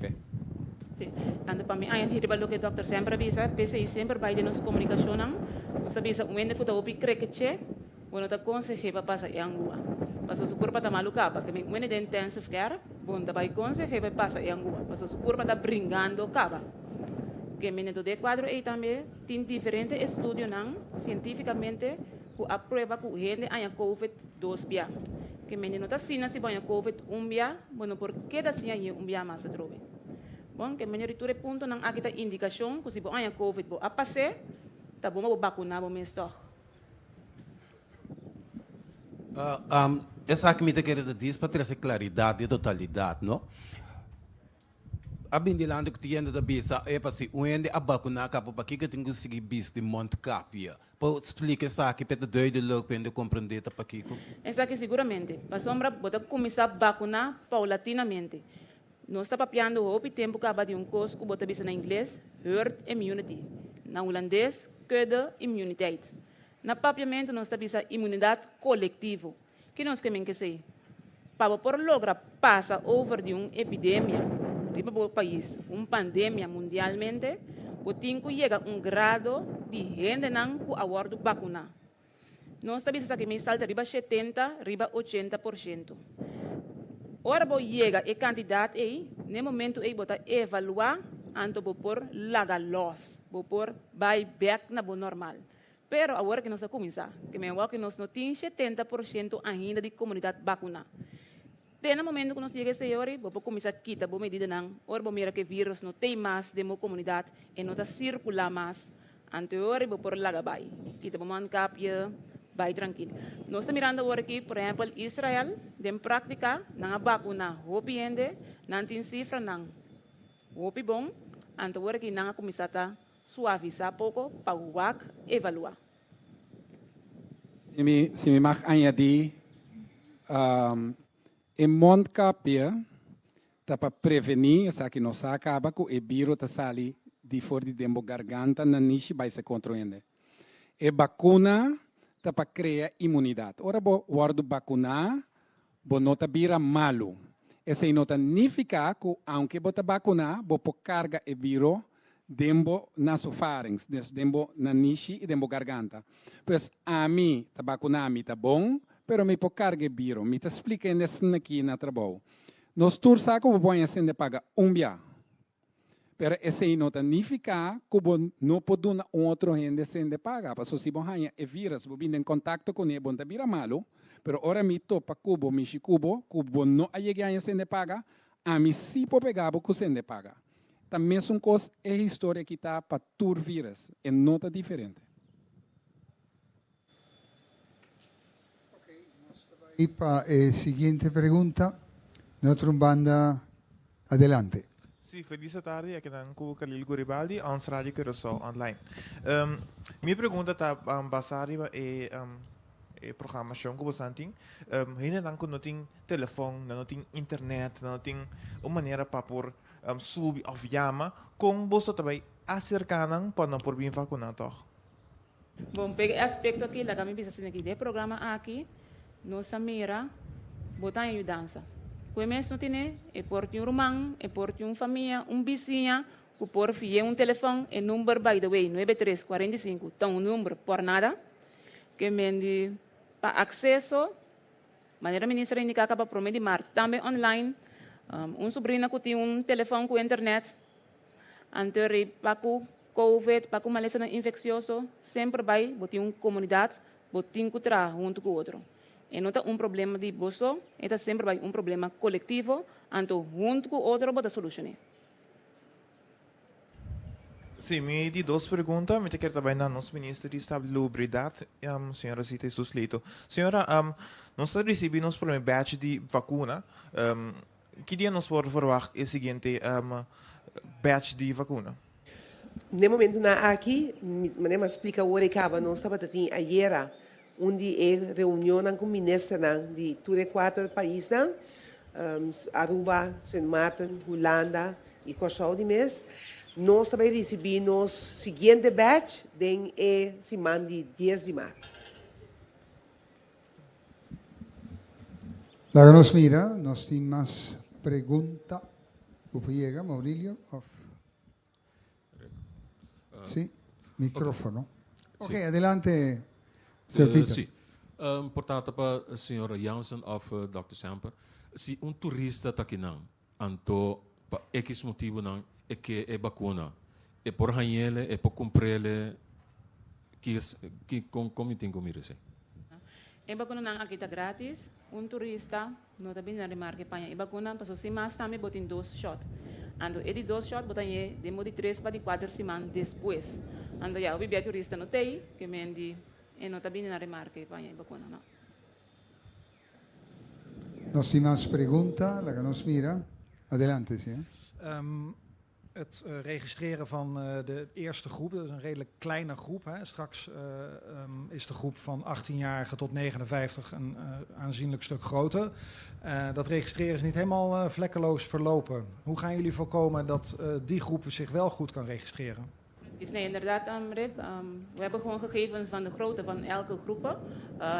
S7: Sim, tanto para mim, a gente riba que o doutor sempre avisa, PCI sempre vai de nossa comunicação, nós avisa, o que está opi creque, bueno, está consegue para passar em Angola. Pasal su kurpa ta maluka porque me de intensive care bom ta vai consegue vai passar em Angola pasal su kurpa ta bringando caba que me do de quadro e também tem diferente estudo não cientificamente que a prova que gente aya COVID 2 bia que me não tá sina se banha COVID 1 bia bueno por que da sina um bia mais trove bom que me riture ponto não aqui tá indicação que se banha COVID bo a passe tá bom vacuna bom mesmo
S11: essa que me te quer dizer para trazer claridade e totalidade, não? A bindilante que tinha da bisa é para se onde a vacuna acaba para que tem que seguir bis de Monte Capia. Pode explicar essa aqui para doido logo para compreender para que.
S7: Essa aqui seguramente. Para sombra bota começar a vacinar paulatinamente. Nós está papiando o tempo que acaba de curso que bota bisa na inglês herd immunity, na holandês kudde immuniteit. Na papiamento nós está bisa imunidade coletiva. Que nós queremos que seja para por lograr passar over de epidemia riba o país, pandemia mundialmente, o tem que chegar grado de gente não que aguarda vacuna. Nós está bisa que me salta riba 70, riba 80%. Ora bo chega a quantidade aí, no momento aí bota evaluar anto bo por laga loss, bo por vai back na bo normal. Pero agora que nós começar, que me que nós não tem 70% ainda de comunidade vacuna. Tem no momento que nós chega esse hora, vou começar a quitar a medida não, ora vou mirar que vírus não tem mais de uma comunidade e não está circular mais. Anterior vou por lá vai, quita vamos ancapia, vai tranquilo. Nós estamos mirando agora aqui, por exemplo, Israel, de prática, não a vacuna, hopi ende, não tem cifra não, hopi bom, anterior aqui não a começar a suavizar pouco para o WAC evaluar.
S8: Se me mag añadir, em Mondcapia, para prevenir, essa que não se acaba com o vírus que sai de fora de dentro da garganta, na niche vai se controlando. E vacuna para criar imunidade. Ora, guardo vacunar, não está vira malo. Esse não significa que, aunque você vacunar, você carga o vírus dentro nas faringes, dentro na niche e dentro da garganta. Pois a mim, tá vacunar, está bom, pero me pode carregar vírus. Me explica nesse aqui na trabalho. Nós todos sabemos que você pode pagar dia. Pero esse não significa que você não pode dar outro gente sem pagar. Porque se você tem vírus, você vem em contato com ele, você vira malo. Pero ora me topa cubo, me chicubo, cubo não chega sem pagar, a mim sim pode pegar porque sem pagar. Também são coisas, é história que está para todo vírus, é nota diferente.
S4: Y para la siguiente pregunta, nuestra banda, adelante.
S12: Sì, felice tardi, aqui na Khalil Guribaldi, ans Radio Curaçao online. Minha pergunta está baseada em programação que você tem. Ainda não tem telefone, não tem internet, não tem uma maneira para por subir ou chama, com você também acercar para não por bem vacunado.
S7: Bom, pegue aspecto aqui, da kami bisa aqui de programa aqui, nossa mira, botar em ajudança. O mês não tem, é por um irmão, é por uma família, vizinha, que por fio um telefone, é número by the way 9345, então um número por nada, que mende para acesso, maneira ministra indica para prometer Marte, também online, sobrinho que tem telefone com internet, anterior para o COVID, para o malestar infeccioso, sempre vai, botar uma comunidade, botar que trabalhar junto com o outro. E não é problema de bolso, é sempre vai problema coletivo, então junto com o outro, botar solucionar.
S12: Sim, me di duas perguntas, me quero também na nosso ministro de Estabilidade, senhora Zita Jesus Leito. Senhora, nós recebemos por um batch de vacuna, que dia nós podemos verwacht o seguinte batch de vacuna?
S6: No momento na aqui, me explica o que nós estava tendo ayer, onde é reunião com o ministro de 4 países, Aruba, Sint Maarten, Holanda e Curaçao de mês. Nós também recebemos o seguinte batch, de semana de 10 de março.
S4: La que nos mira, nos tiene más pregunta. ¿Llega, Maurilio? Sí, micrófono. Ok, adelante, señor Peter.
S9: Sim. Portanto, para a senhora Jansen ou Dr. Semper, se turista está aqui não, então, para X motivo não, é que é vacuna. É por ganhar, é por cumprir, como tem comigo assim.
S7: É vacuna não aqui está grátis, turista não está bem na remarca para é vacuna, para se mais também botem 2 shots. Então, é de 2 shots, botem de 3 para 4 semanas depois. Então, já o bebê turista não tem, que mendi, e não está bem na remarca para é vacuna não.
S4: Nos tiene más pregunta, la que nos mira. Adelante, sí.
S13: Het registreren van de eerste groep, dat is een redelijk kleine groep. Hè. Straks is de groep van 18-jarigen tot 59 een aanzienlijk stuk groter. Dat registreren is niet helemaal vlekkeloos verlopen. Hoe gaan jullie voorkomen dat die groep zich wel goed kan registreren?
S7: Nee, inderdaad, Rick. We hebben gewoon gegevens van de grootte van elke groep.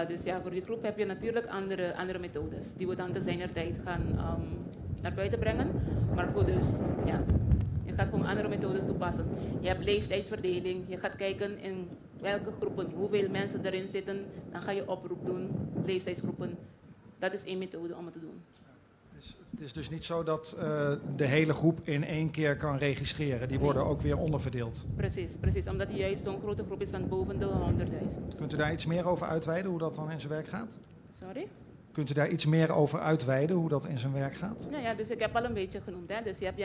S7: Dus ja, voor die groep heb je natuurlijk andere methodes. Die we dan te zijner tijd gaan naar buiten brengen. Maar goed, dus ja. Je gaat gewoon andere methodes toepassen. Je hebt leeftijdsverdeling. Je gaat kijken in welke groepen, hoeveel mensen erin zitten. Dan ga je oproep doen, leeftijdsgroepen. Dat is één methode om het te doen.
S13: Het is dus niet zo dat de hele groep in één keer kan registreren. Die worden ook weer onderverdeeld.
S7: Precies. Omdat het juist zo'n grote groep is van boven de 100.000.
S13: Kunt u daar iets meer over uitweiden, hoe dat dan in zijn werk gaat?
S7: Sorry?
S13: Kunt u daar iets meer over uitweiden, hoe dat in zijn werk gaat?
S7: Nou ja, dus ik heb al een beetje genoemd. Hè. Dus je hebt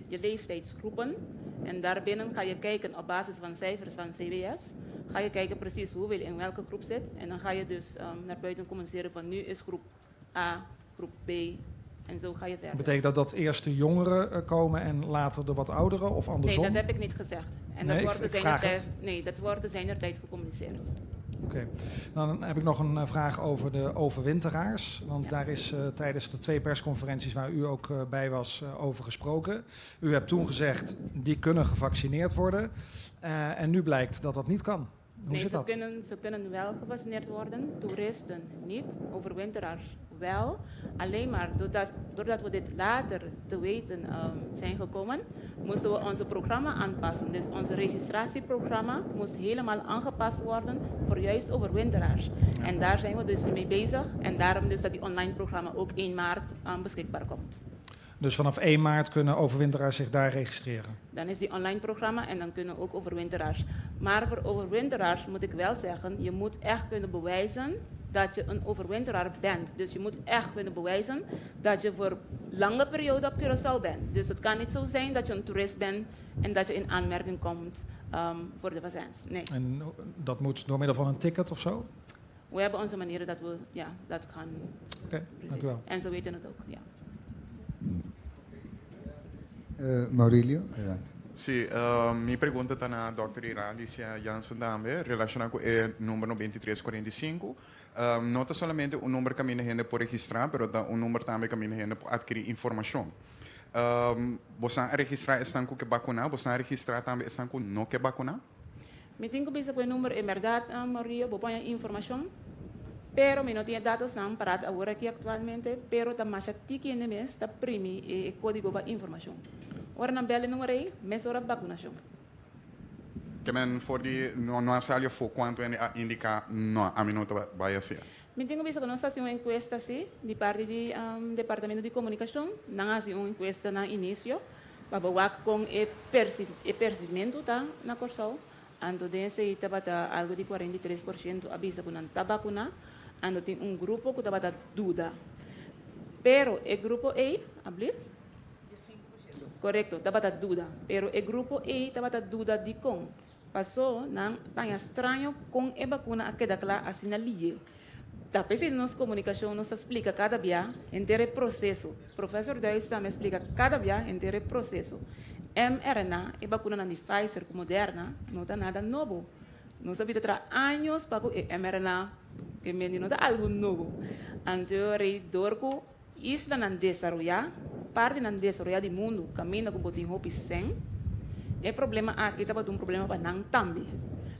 S7: je leeftijdsgroepen. En daarbinnen ga je kijken op basis van cijfers van CBS. Ga je kijken precies hoeveel in welke groep zit. En dan ga je dus naar buiten communiceren van nu is groep A, groep B. En zo ga je verder.
S13: Betekent dat eerst de jongeren komen en later de wat ouderen of andersom?
S7: Nee, dat heb ik niet gezegd. En
S13: Nee,
S7: dat wordt zijnertijd gecommuniceerd.
S13: Oké. Dan heb ik nog een vraag over de overwinteraars. Want daar is tijdens de 2 persconferenties waar u ook bij was over gesproken. U hebt toen gezegd, die kunnen gevaccineerd worden. En nu blijkt dat dat niet kan. Hoe zit dat?
S7: Ze kunnen wel gevaccineerd worden, toeristen niet, overwinteraars wel. Alleen maar doordat we dit later te weten zijn gekomen, moesten we onze programma aanpassen. Dus ons registratieprogramma moest helemaal aangepast worden voor juist overwinteraars. Ja. En daar zijn we dus mee bezig. En daarom dus dat die online programma ook 1 maart beschikbaar komt.
S13: Dus vanaf 1 maart kunnen overwinteraars zich daar registreren?
S7: Dan is die online programma en dan kunnen ook overwinteraars. Maar voor overwinteraars moet ik wel zeggen, je moet echt kunnen bewijzen dat je een overwinteraar bent. Dus je moet echt kunnen bewijzen dat je voor lange periode op Curaçao bent. Dus het kan niet zo zijn dat je een toerist bent en dat je in aanmerking komt voor de vaccins. Nee.
S13: En dat moet door middel van een ticket of zo?
S7: We hebben onze manieren dat we dat gaan.
S13: Oké, dank u wel.
S7: En ze weten het ook, ja.
S4: Maurílio.
S14: Sim, minha pergunta está na doutora Irálicia Jansen também, relacionada com o número 9345. Não está somente o número que a minha gente pode registrar, mas o número também que a minha gente pode adquirir informação. Você registrar estão com que vacinar, você registrar também estão com não que vacinar?
S7: Me tenho que pensar com o número, é verdade, Maria, vou pôr informação, pero me não tinha dados não para agora aqui atualmente, pero tá mais atique no mês, tá primi e código para informação. Ora na bela número aí, mês hora vacunação.
S14: Que men for die não asalho for quanto indica não a minuto vai ser.
S7: Me tenho que pensar que nós fazemos uma encuesta assim, de parte do departamento de comunicação, não há uma encuesta na início, para ver com o percebimento tá na Curaçao. Ando desse estava algo de 43% avisa que não está vacunado. Ando tem grupo que estava dúvida. Pero o grupo A, abrir? Correto, estava dúvida. Pero o grupo A estava dúvida de com. Passou, não, tá estranho com a vacuna que dá lá assim na linha. Tá pensando nos comunicação, nos explica cada dia inteiro processo. Professor Deus também explica cada dia inteiro processo. mRNA e vacuna de Pfizer com Moderna não está nada novo. Não sabia tra anos para o mRNA que menino está algo novo. Anterior dorco isla nan desarrollar, parte nan desarrollar do mundo, caminha com botin hopi sem. O problema aqui estava um problema para não também.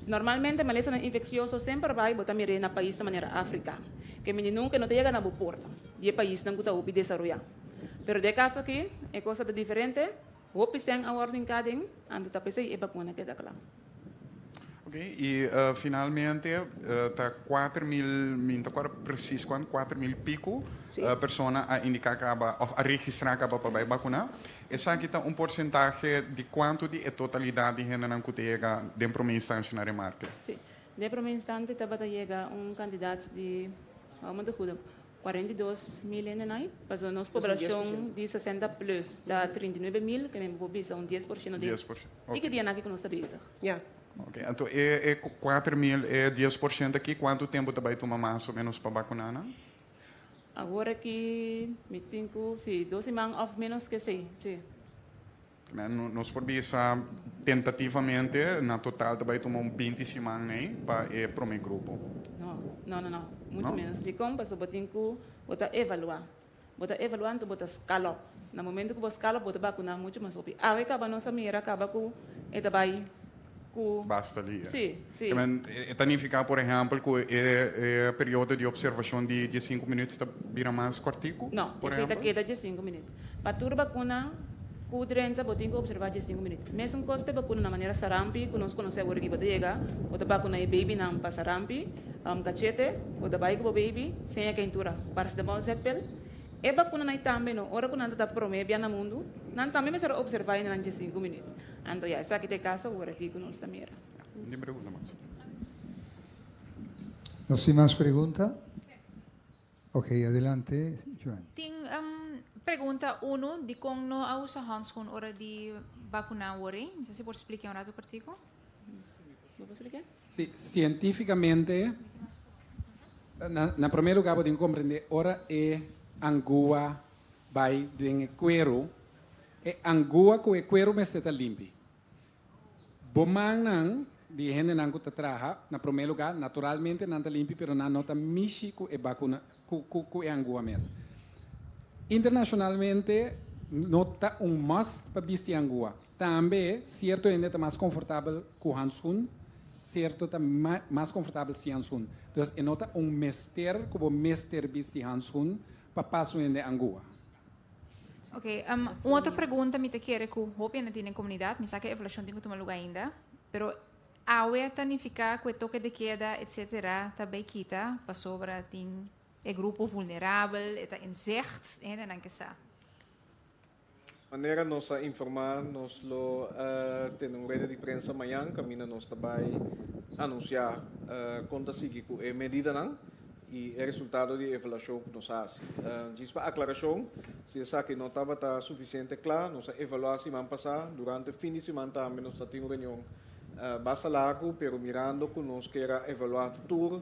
S7: Normalmente maleza infeccioso sempre vai botar mire na país da maneira África, que menino que não chega na porta, de país não está hopi desarrollar. Pero de caso aqui é coisa diferente. Hopi sem a ordem cadem, ando tá pensei e vacuna que dá lá.
S14: Ok, e finalmente está 4.000, agora preciso quanto 4.000 pico pessoas a indicar acaba, a registrar acaba para vacinar. Essa aqui está porcentagem de quanto de totalidade de gente não chega dentro de uma instância na remarca?
S7: Sim, dentro de uma instância está chega candidato de, vamos 42 mil NNI, mas a nossa população de 60 plus, dá 39 mil, que mesmo visa 10% de... 10%. Okay. Que dia aqui que nós estamos?
S14: Yeah. Ok, então é 4 mil, é 10% aqui, quanto tempo vai tomar mais ou menos para vacinar? Não?
S7: Agora que me tenho, sim, 12 semanas ou menos que sim.
S14: Nós podemos tentativamente, na total, vai tomar 20 semanas para o meu grupo.
S7: Não. Muito menos. De como, mas eu tenho que evaluar. Botar evaluando, botar scalop. No momento que você scalop, botar vacinar muito mais rápido. A acaba nossa mira, acaba com o trabalho.
S14: Basta ali.
S7: Sim.
S14: Significa, por exemplo, que o período de observação de 5 minutos vira mais curtico?
S7: Não, esse queda de 5 minutos. Para a vacuna, com 30, você tem que observar de 5 minutos. Mesmo que você vacuna na maneira sarampi, que nós conhecemos agora que você chega, você vacuna o baby não para sarampi, cachete, você vai com o baby, sem a quentura, paracetamol, zepel, E vacuna na também não, ora quando anda promete no mundo, não também me será observar em 5 minutos. Então, já, essa aqui tem caso, agora aqui com nós também.
S14: Não pergunta mais.
S4: ¿No hay más preguntas? Ok, adelante, Joan.
S10: Tem pergunta uno de como não usa handschoen hora de vacunar ori. Não sei se pode explicar um rato partido.
S7: ¿Puedo explicar?
S8: Sí, científicamente, en primer lugar, podemos comprender ahora angua vai de cuero, angua com cuero me está limpo. Bomang de gente não está traja, na primeiro lugar, naturalmente não está limpo, pero não nota mishi com vacuna com angua mesmo. Internacionalmente, nota must para vestir angua. Também, certo, ainda está mais confortável com handschoen, certo, está mais confortável sem handschoen. Então, nota mester como mester vestir handschoen para passar ainda angua.
S10: Ok, outra pergunta me te quer que o hope na tinha comunidade, me sabe que a evolução tem que tomar lugar ainda, pero a tanificar com o toque de queda, etc., também quita, para sobra tem grupo vulnerável, está inzicht, e não que está.
S5: Maneira nós a informar, nós lo tem rede de prensa amanhã, caminha nós também anunciar quando seguir com a medida não e o resultado de avaliação que nós fazemos. Diz para aclaração, se essa que não estava suficiente claro, nós evaluar semana passada, durante o fim de semana também nós temos reunião bastante largo, pero mirando que nós queira evaluar todo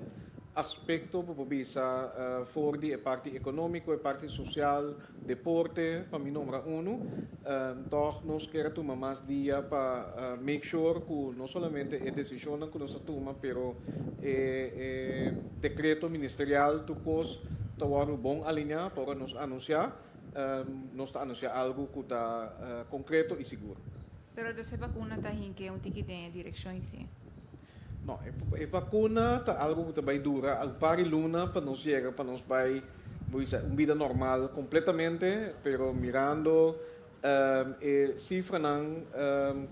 S5: aspecto para bisa for a parte econômica, a parte social, deporte, para mim número 1. Então, nós queremos tomar mais dia para make sure que não somente a decisão que nós tomamos, pero decreto ministerial tu cos está bom alinhar para nos anunciar, nós anunciar algo que está concreto e seguro.
S10: Pero essa vacuna está em que tem que ter direção em si.
S5: Não, a vacuna está algo que vai durar al pari luna para nos chegar, para nos vai vida normal completamente, pero mirando cifra não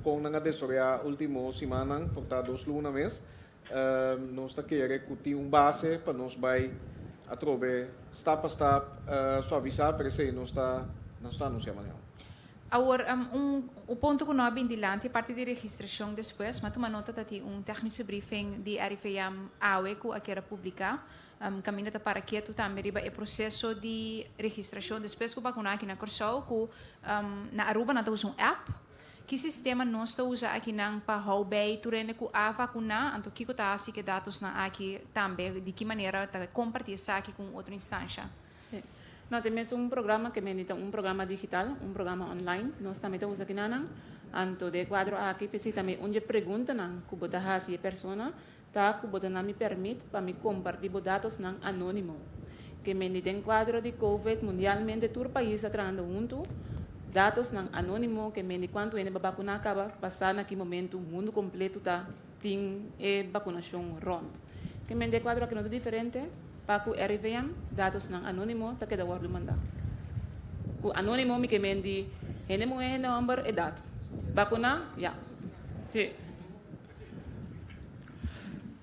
S5: com na desarrollar último semana, portanto 2 lunas mês, nós está querendo que tenha base para nos vai a trobe step a step suavizar, para isso nós está anunciando amanhã.
S10: Agora, o ponto que nós abindilante, a parte de registração depois, mas uma nota de técnico briefing de RIVM AUE que aqui era publicar, caminha para que tu também riba o processo de registração depois que o vacunar aqui na Corsau, que na Aruba nós usamos app, que sistema nós usa aqui na para bem tu rende que a vacunar, então que tá assim que dados na aqui também de que maneira tá compartilhar isso aqui com outra instância.
S7: Nós temos programa que medita programa digital, programa online. Nós também usamos aqui na anto de quadro aqui, precisa também onde pergunta não, que botar a pessoa, tá que botar não me permite para me compartilhar dados não anônimo. Que medita em quadro de COVID mundialmente todo o país atrando junto, dados não anônimo que medita quanto ainda vacuna acaba passar naquele momento o mundo completo tá tem vacunação rond. Que medita quadro aqui não é diferente. Para o RIVM, dados não anônimo, tá que da word mandar. O anônimo me que mendi, hene mo number e data. Vacuna, já. Sim.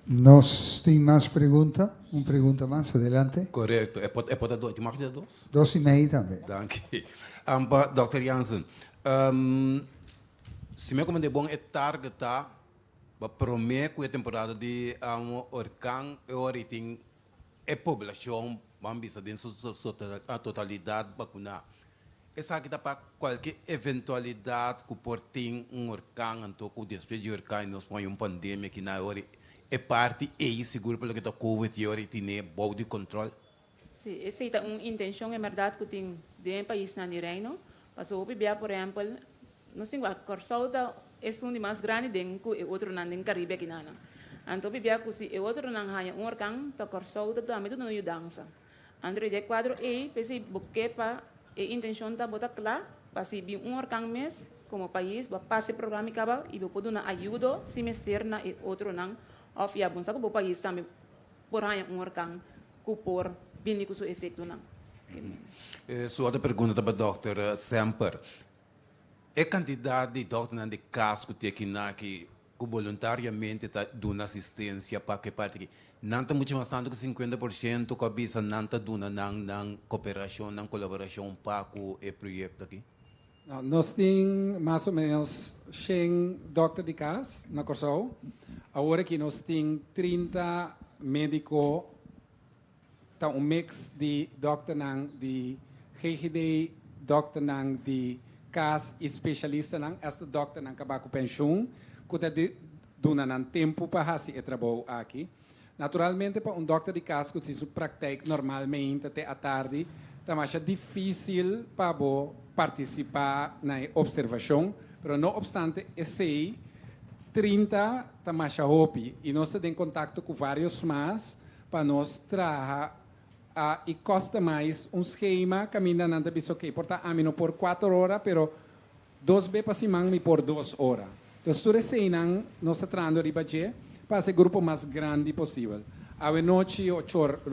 S4: ¿Nos tem más preguntas? Una pregunta más, adelante.
S11: Correto. É para dois? Mag je dat
S4: 2,5 também.
S11: Dank je. Dr. Jansen, se me comande bom é targeta, para prometer que a temporada de orcão é oritim a população bambisa dentro da totalidade vacunar. Essa aqui dá para qualquer eventualidade que por ter orcão, então com o despejo de orcão nós põe pandemia que na hora é parte e seguro pelo que está COVID e hora tem bom de controle.
S7: Sim, essa é uma intenção, é verdade que tem de país na reino, mas o PBA, por exemplo, nós temos a Corsauda é um dos mais grandes do que o outro no Caribe aqui na. Então, bibia que se o outro não há orcão, tá Corsau da também tudo não dança. André de quadro e pesi buque pa e intenção tá botar claro, para se vir orcão mês como país, para passe programa e acaba e pode na ajuda semestre na e outro não, of ya bom sabe o país também por aí orcão que por vir com seu efeito não.
S11: Sua outra pergunta para o Dr. Semper. A quantidade de doctores de casos que tem aqui que voluntariamente está dando assistência para que parte não está muito mais tanto que 50% que a bisa não está dando na cooperação, na colaboração para o projeto aqui.
S8: Nós temos mais ou menos 100 doctores de casa na Corsol. Agora que nós temos 30 médicos, tá mix de doctor de GGD, doctor de casa especialista esta doctor que vai com pensão, que está dando tempo para fazer trabalho aqui. Naturalmente, para doctor de casa que se pratica normalmente até à tarde, é mais difícil para participar na observação, mas não obstante, esse 30 está mais rápido e nós estamos em contato com vários mais para nós trazer e custa mais esquema caminhando na pessoa que porta a mim por 4 horas, mas 2 vezes para semana por 2 horas. Então, tudo isso nós estamos tratando de para ser grupo mais grande possível. A noite eu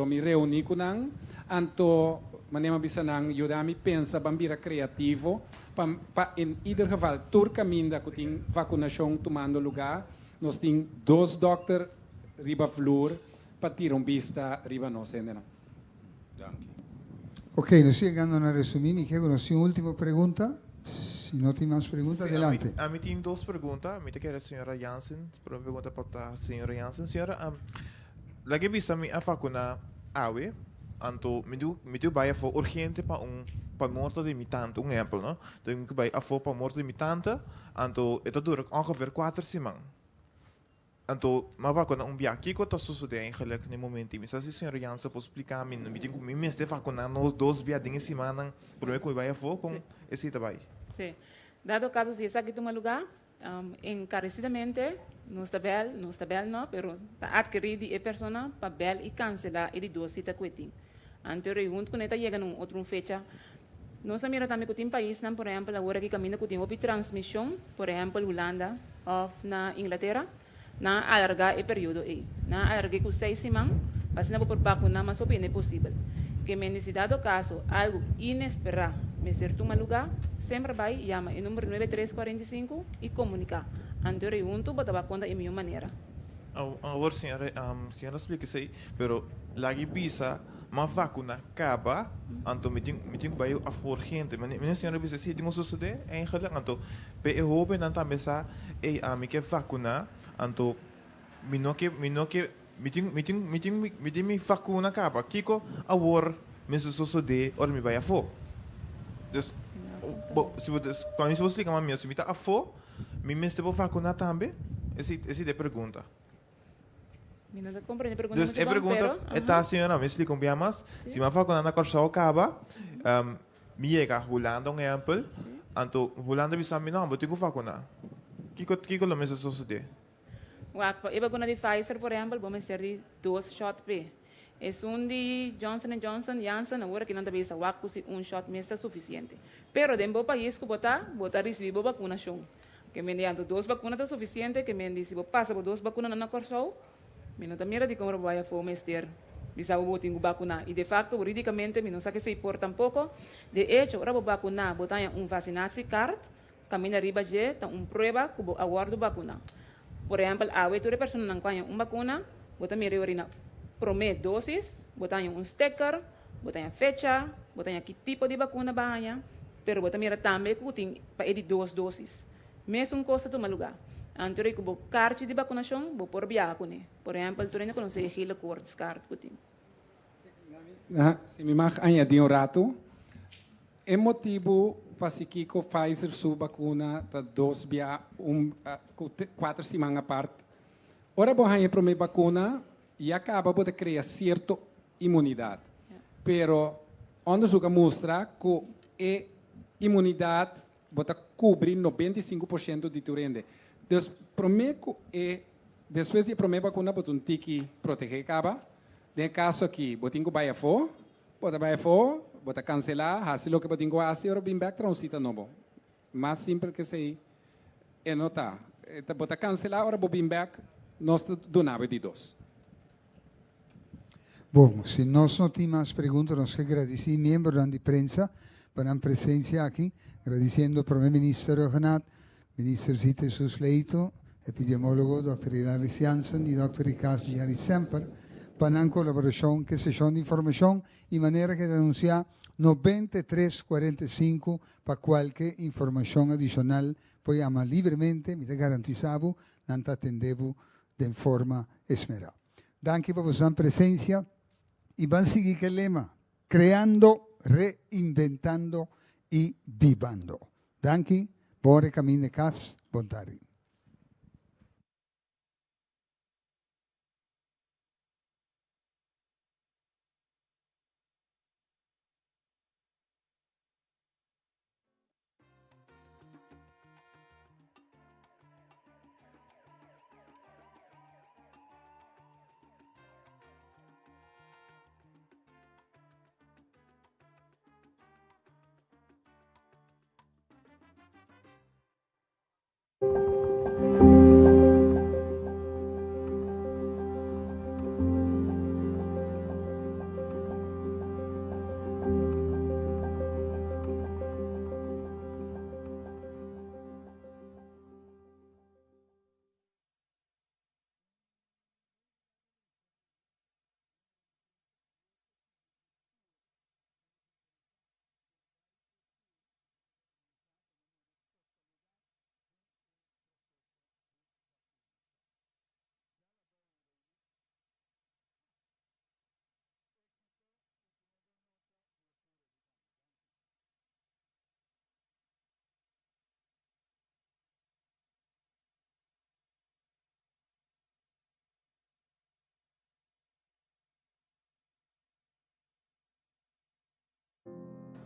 S8: me reúno com eles, anto manema bisanang ayudami pensa bambira criativo pa in ieder geval tur caminda que tem vacunação tomando lugar nós tem 2 doctor riba flor para tirar vista riba nós ainda.
S4: Ok, nos llegando a resumir, me quedo con una última pregunta. Si no tiene más preguntas, adelante.
S12: A mí tengo 2 preguntas. A mí te quiero, señora Jansen, pero una pregunta para la señora Jansen. Señora, la que visa mi a vacuna awe, anto me tu vaya for urgente para morte de mi tante, un ejemplo, ¿no? Entonces me vaya a for para morte de mi tante, anto esto dura ongeveer 4 semanas. Anto, maar vacuna viaje que está sucedendo eigenlijk no momento. Mas se a senhora Jansen pode explicar a mim, me tem que me mestre vacunar nos 2 viadinhos semana, por mim que vai a for com esse trabalho.
S7: Sim. Dado caso se essa aqui toma lugar, encarecidamente, nos tabel não, pero tá adquirido a pessoa para bel e cancelar e de 2 cita quitting. Anterior junto com esta chega num outro fecha. Nós mira também que tem país, por exemplo, agora que caminha que tem uma transmissão, por exemplo, Holanda ou na Inglaterra. Na alargar o período aí, na alargar com 6 semanas, mas não por vacunar, mas opinião é possível. Que me necessidade do caso, algo inesperado, me certo um lugar, sempre vai chama o número 9345 e comunicar. Anterior junto, bota vacuna em minha maneira.
S12: Agora, senhora explica isso aí, pero lagi bisa, uma vacuna acaba, anto me tem que vai a for gente, mas minha senhora bisa se tem suceder, eigenlijk, anto pe hope não também sa, me que vacuna anto minoke meeting vacuna acaba kiko awor meso sucede or me vai a fo dus se você quando você explica a mim se me tá a fo me mestre por vacuna também esse de pergunta
S7: não compreende pergunta
S12: dus pergunta tá senhora me explica bem mais se uma vacuna na corso acaba me chega Holanda um exemplo anto Holanda bisa me não botigo vacuna kiko lo meso sucede.
S7: A vacuna de Pfizer, por exemplo, vamos ter de 2 shots P. É de Johnson & Johnson, Janssen, agora que não está vista, um shot mesmo está suficiente. Pero dentro do país que botar receber vacunação. Que me diante 2 vacunas está suficiente, que me diz se passa por 2 vacunas na corso, me não mira de como vai a fome ter. Bisa botar vacuna e de facto, juridicamente, me não sabe se importa pouco. De hecho, ora vacunar, botar vacinação card, caminha riba je, tá prova que aguardo vacuna. Por exemplo, a outra pessoa não conhece uma vacuna, bota me reorina promete dosis, bota sticker, bota fecha, bota que tipo de vacuna banha, pero bota mira também que tem para de 2 doses. Mesmo custa tomar lugar. Anterior que bo carte de vacunação, bo por biacune. Por exemplo, tu não consegue hila cortes carte que tem.
S8: Se me mag añadir rato, é motivo para se que o Pfizer sua vacuna tá 2 via 4 semanas a parte. Ora bom aí para minha vacuna e acaba de criar certa imunidade. Pero onde suga mostra que a imunidade bota cobre 95% de turende. Então, prometo é depois de primeira vacuna bota tiki proteger acaba. De caso aqui, botinho vai a for, bota vai a for, bota cancelar, assim o que botinho assim, ora bem back transita novo. Mais simples que sei é notar. Bota cancelar, ora bem back nós donava de 2.
S4: Bom, se nós não temos mais perguntas, nós agradecemos membros da prensa para a presença aqui, agradecendo ao primeiro-ministro Renato, ministro Zita Susleito, epidemiólogo Dr. Hilary Jansen y Dr. Ricardo Gianni Semper, para una colaboración que sesión de información y manera que denunciar 9345 para cualquier información adicional, puede llamar libremente, me garantizado, nanta atendemos de forma esmerada. Gracias por vuestra presencia y van a seguir el lema, creando, reinventando y vivando. Gracias, buen camino de casa, buen tarde.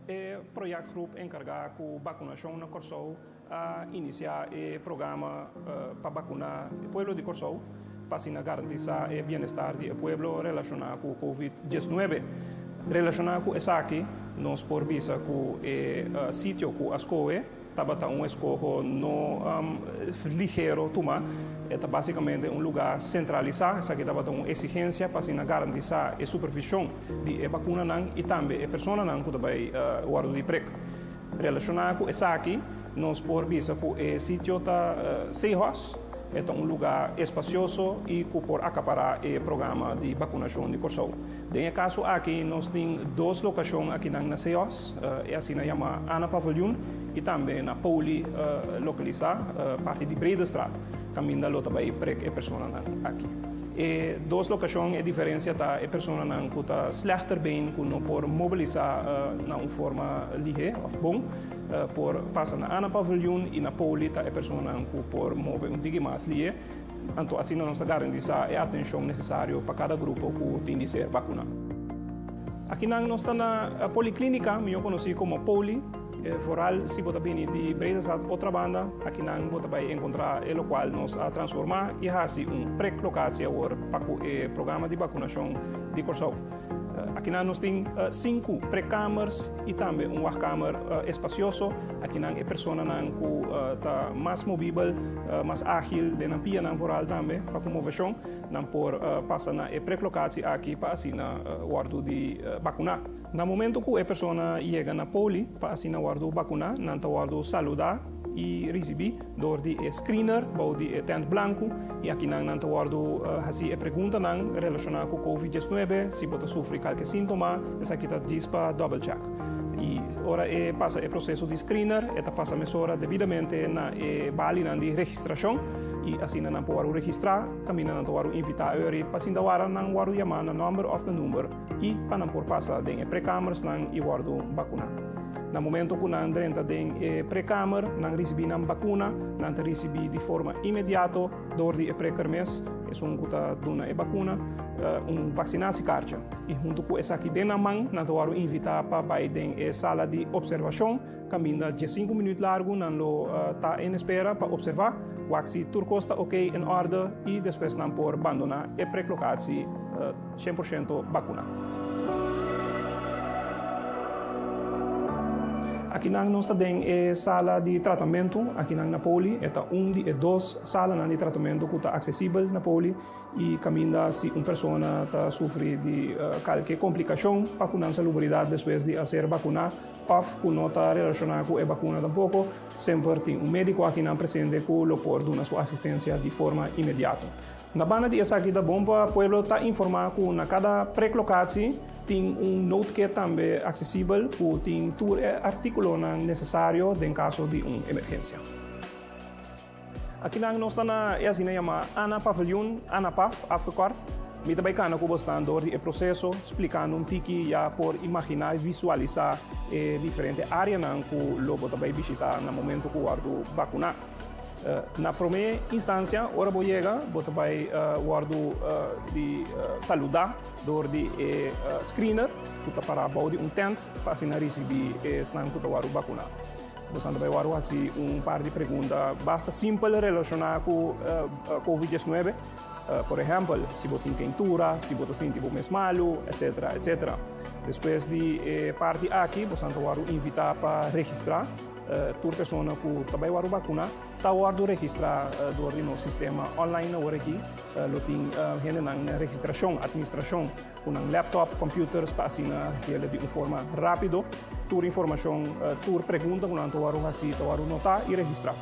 S15: O projeto encarregado com vacunação na Corsou a iniciar o programa para vacinar o povo de Corsou para garantir o bem-estar do povo relacionado com o Covid-19. Relacionado com isso aqui, nós por visa com o sítio com a escola, estava um escola no ligeiro, é basicamente um lugar centralizado, isso aqui estava uma exigência para garantir a supervisão de vacuna e também a pessoa que também guarda de prec. Relacionado com isso aqui, nós por visa com o sítio da Seihos, é um lugar espacioso e que por acaparar o programa de vacinação de Corsou. Nesse caso aqui, nós temos duas locações aqui na Seihos, é assim na chama Ana Pavilion e também na Pauli localizada, parte de Breda Straat. Caminho da também para a pessoa aqui. E duas locações, a diferença está a pessoa que está slechter bem, que não pode mobilizar na uma forma ligeira, ou bom, por passar na Ana Pavilion e na Pauli, a pessoa que pode mover digo mais ligeiro. Então, assim, nós garantimos a atenção necessária para cada grupo que tem de ser vacunado. Aqui nós estamos na policlínica, eu conheci como Pauli. Foral, se você vem de Breda, outra banda, aqui você vai encontrar o qual nós a transformar e fazer pré-locação para o programa de vacinação de Corsou. Aqui nós temos 5 pré-câmaras e também câmara espacioso. Aqui nós é pessoa que está mais movível, mais ágil, de na pia foral também, para a movição, não por passar na pré-locação aqui para assim guardo de vacunar. No momento que a pessoa chega na Poli, para assim guardo vacunar, não guardo saludar e receber dor de screener, ou de tent branco, e aqui não guardo assim a pergunta relacionada com o Covid-19, se você sofre qualquer sintoma, essa aqui está diz para double check. E ora passa o processo de screener, passa a mesura devidamente na bali de registração, e assim não pode registrar, caminho não pode invitar a para assim não pode chamar no number of the number, e para não pode passar em pré-câmaras e guardo vacunar. No momento que não entra em pré-câmara, não recebe a vacuna, não recebe de forma imediata, dor de pré-câmaras, é um que está dando a vacuna, vacinação carta. E junto com essa aqui dentro na mão, não pode invitar para ir em sala de observação, caminho de 5 minutos largo, não está em espera para observar, se tudo está ok, em ordem, e depois não pode abandonar e pré-colocar-se 100% vacuna. Aqui nós temos a sala de tratamento, aqui na Napoli, é e duas salas de tratamento que está acessível na Napoli e caminha se uma pessoa está sofre de qualquer complicação para com a salubridade depois de ser vacunada, ou que não está relacionada com a vacuna tampouco, sempre tem um médico aqui na presente que pode dar sua assistência de forma imediata. Na banda de essa aqui da bomba, o povo está informado que na cada pré-locação tem note que também é acessível, que tem todo artículo necessário em caso de uma emergência. Aqui nós estamos na chamada Ana Pavilion, ANAPAV, afgekort. Met daarbij kan ook bestaan door het proces explicando tiki já por imaginar e visualizar diferentes áreas que logo também visitar no momento que o vacunar. Na primeira instância, ora vou chegar, vou também guardo de saludar, door de screener, que está para abrir tent, para assim receber snang que está vacunar. Nós também guardo assim par de perguntas bastante simples relacionadas com COVID-19. Por exemplo, se você tem quentura, se você sente mais malo, etc, etc. Depois de parte aqui, você vai invitar para registrar toda pessoa que também vai vacunar, está registrar no sistema online agora aqui, tem registração, administração com laptop, computers para assim de uma forma rápida, toda informação, toda pergunta que nós vamos notar e registrar.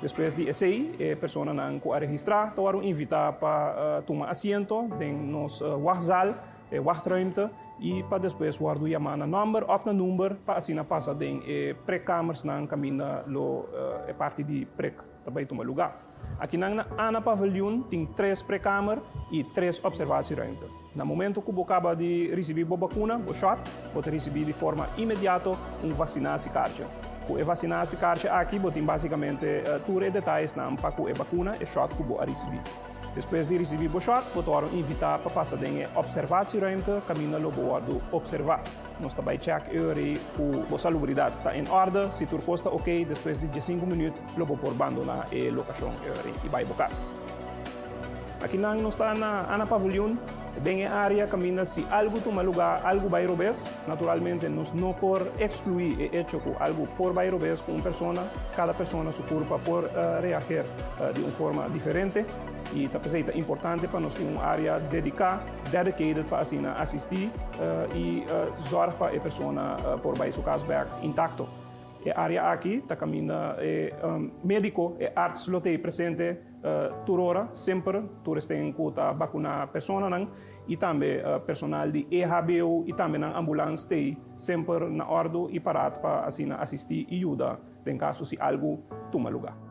S15: Depois de essa a pessoa que vai registrar, vai invitar para tomar assento em nosso wachtzal, wachtruimte, e para depois guardar chamar na número para assim passar em pré-câmaras na caminho a parte de pré também toma lugar. Aqui na Ana Pavilion tem 3 pré-câmaras e 3 observações. No momento que você acaba de receber a vacuna, o shot, você receber de forma imediata vacinação cárcere. Com a vacinação cárcere aqui, você tem basicamente todos os detalhes para a vacuna e shot que você receber. Depois de receber o shot, você vai invitar para passar em observação, caminho logo observar. Nós também check a salubridade está em ordem, se tudo está ok, depois de 5 minutos, logo por abandonar a locação e vai para casa. Aqui nós estamos na Ana Pavilion, bem a área caminha se algo toma lugar, algo vai robes, naturalmente nós não por excluir o hecho que algo por vai robes com uma pessoa, cada pessoa se culpa por reagir de uma forma diferente. E é importante para nós ter uma área dedicada, dedicated para assim, assistir e zorgar para a pessoa por vai seu caso intacto. A área aqui está caminhando médico e artes lote presente toda hora, sempre todos têm que vacinar a pessoa e também personal de EHBO e também na ambulância tem sempre na ordem e parado para assim, assistir e ajudar em caso se algo toma lugar.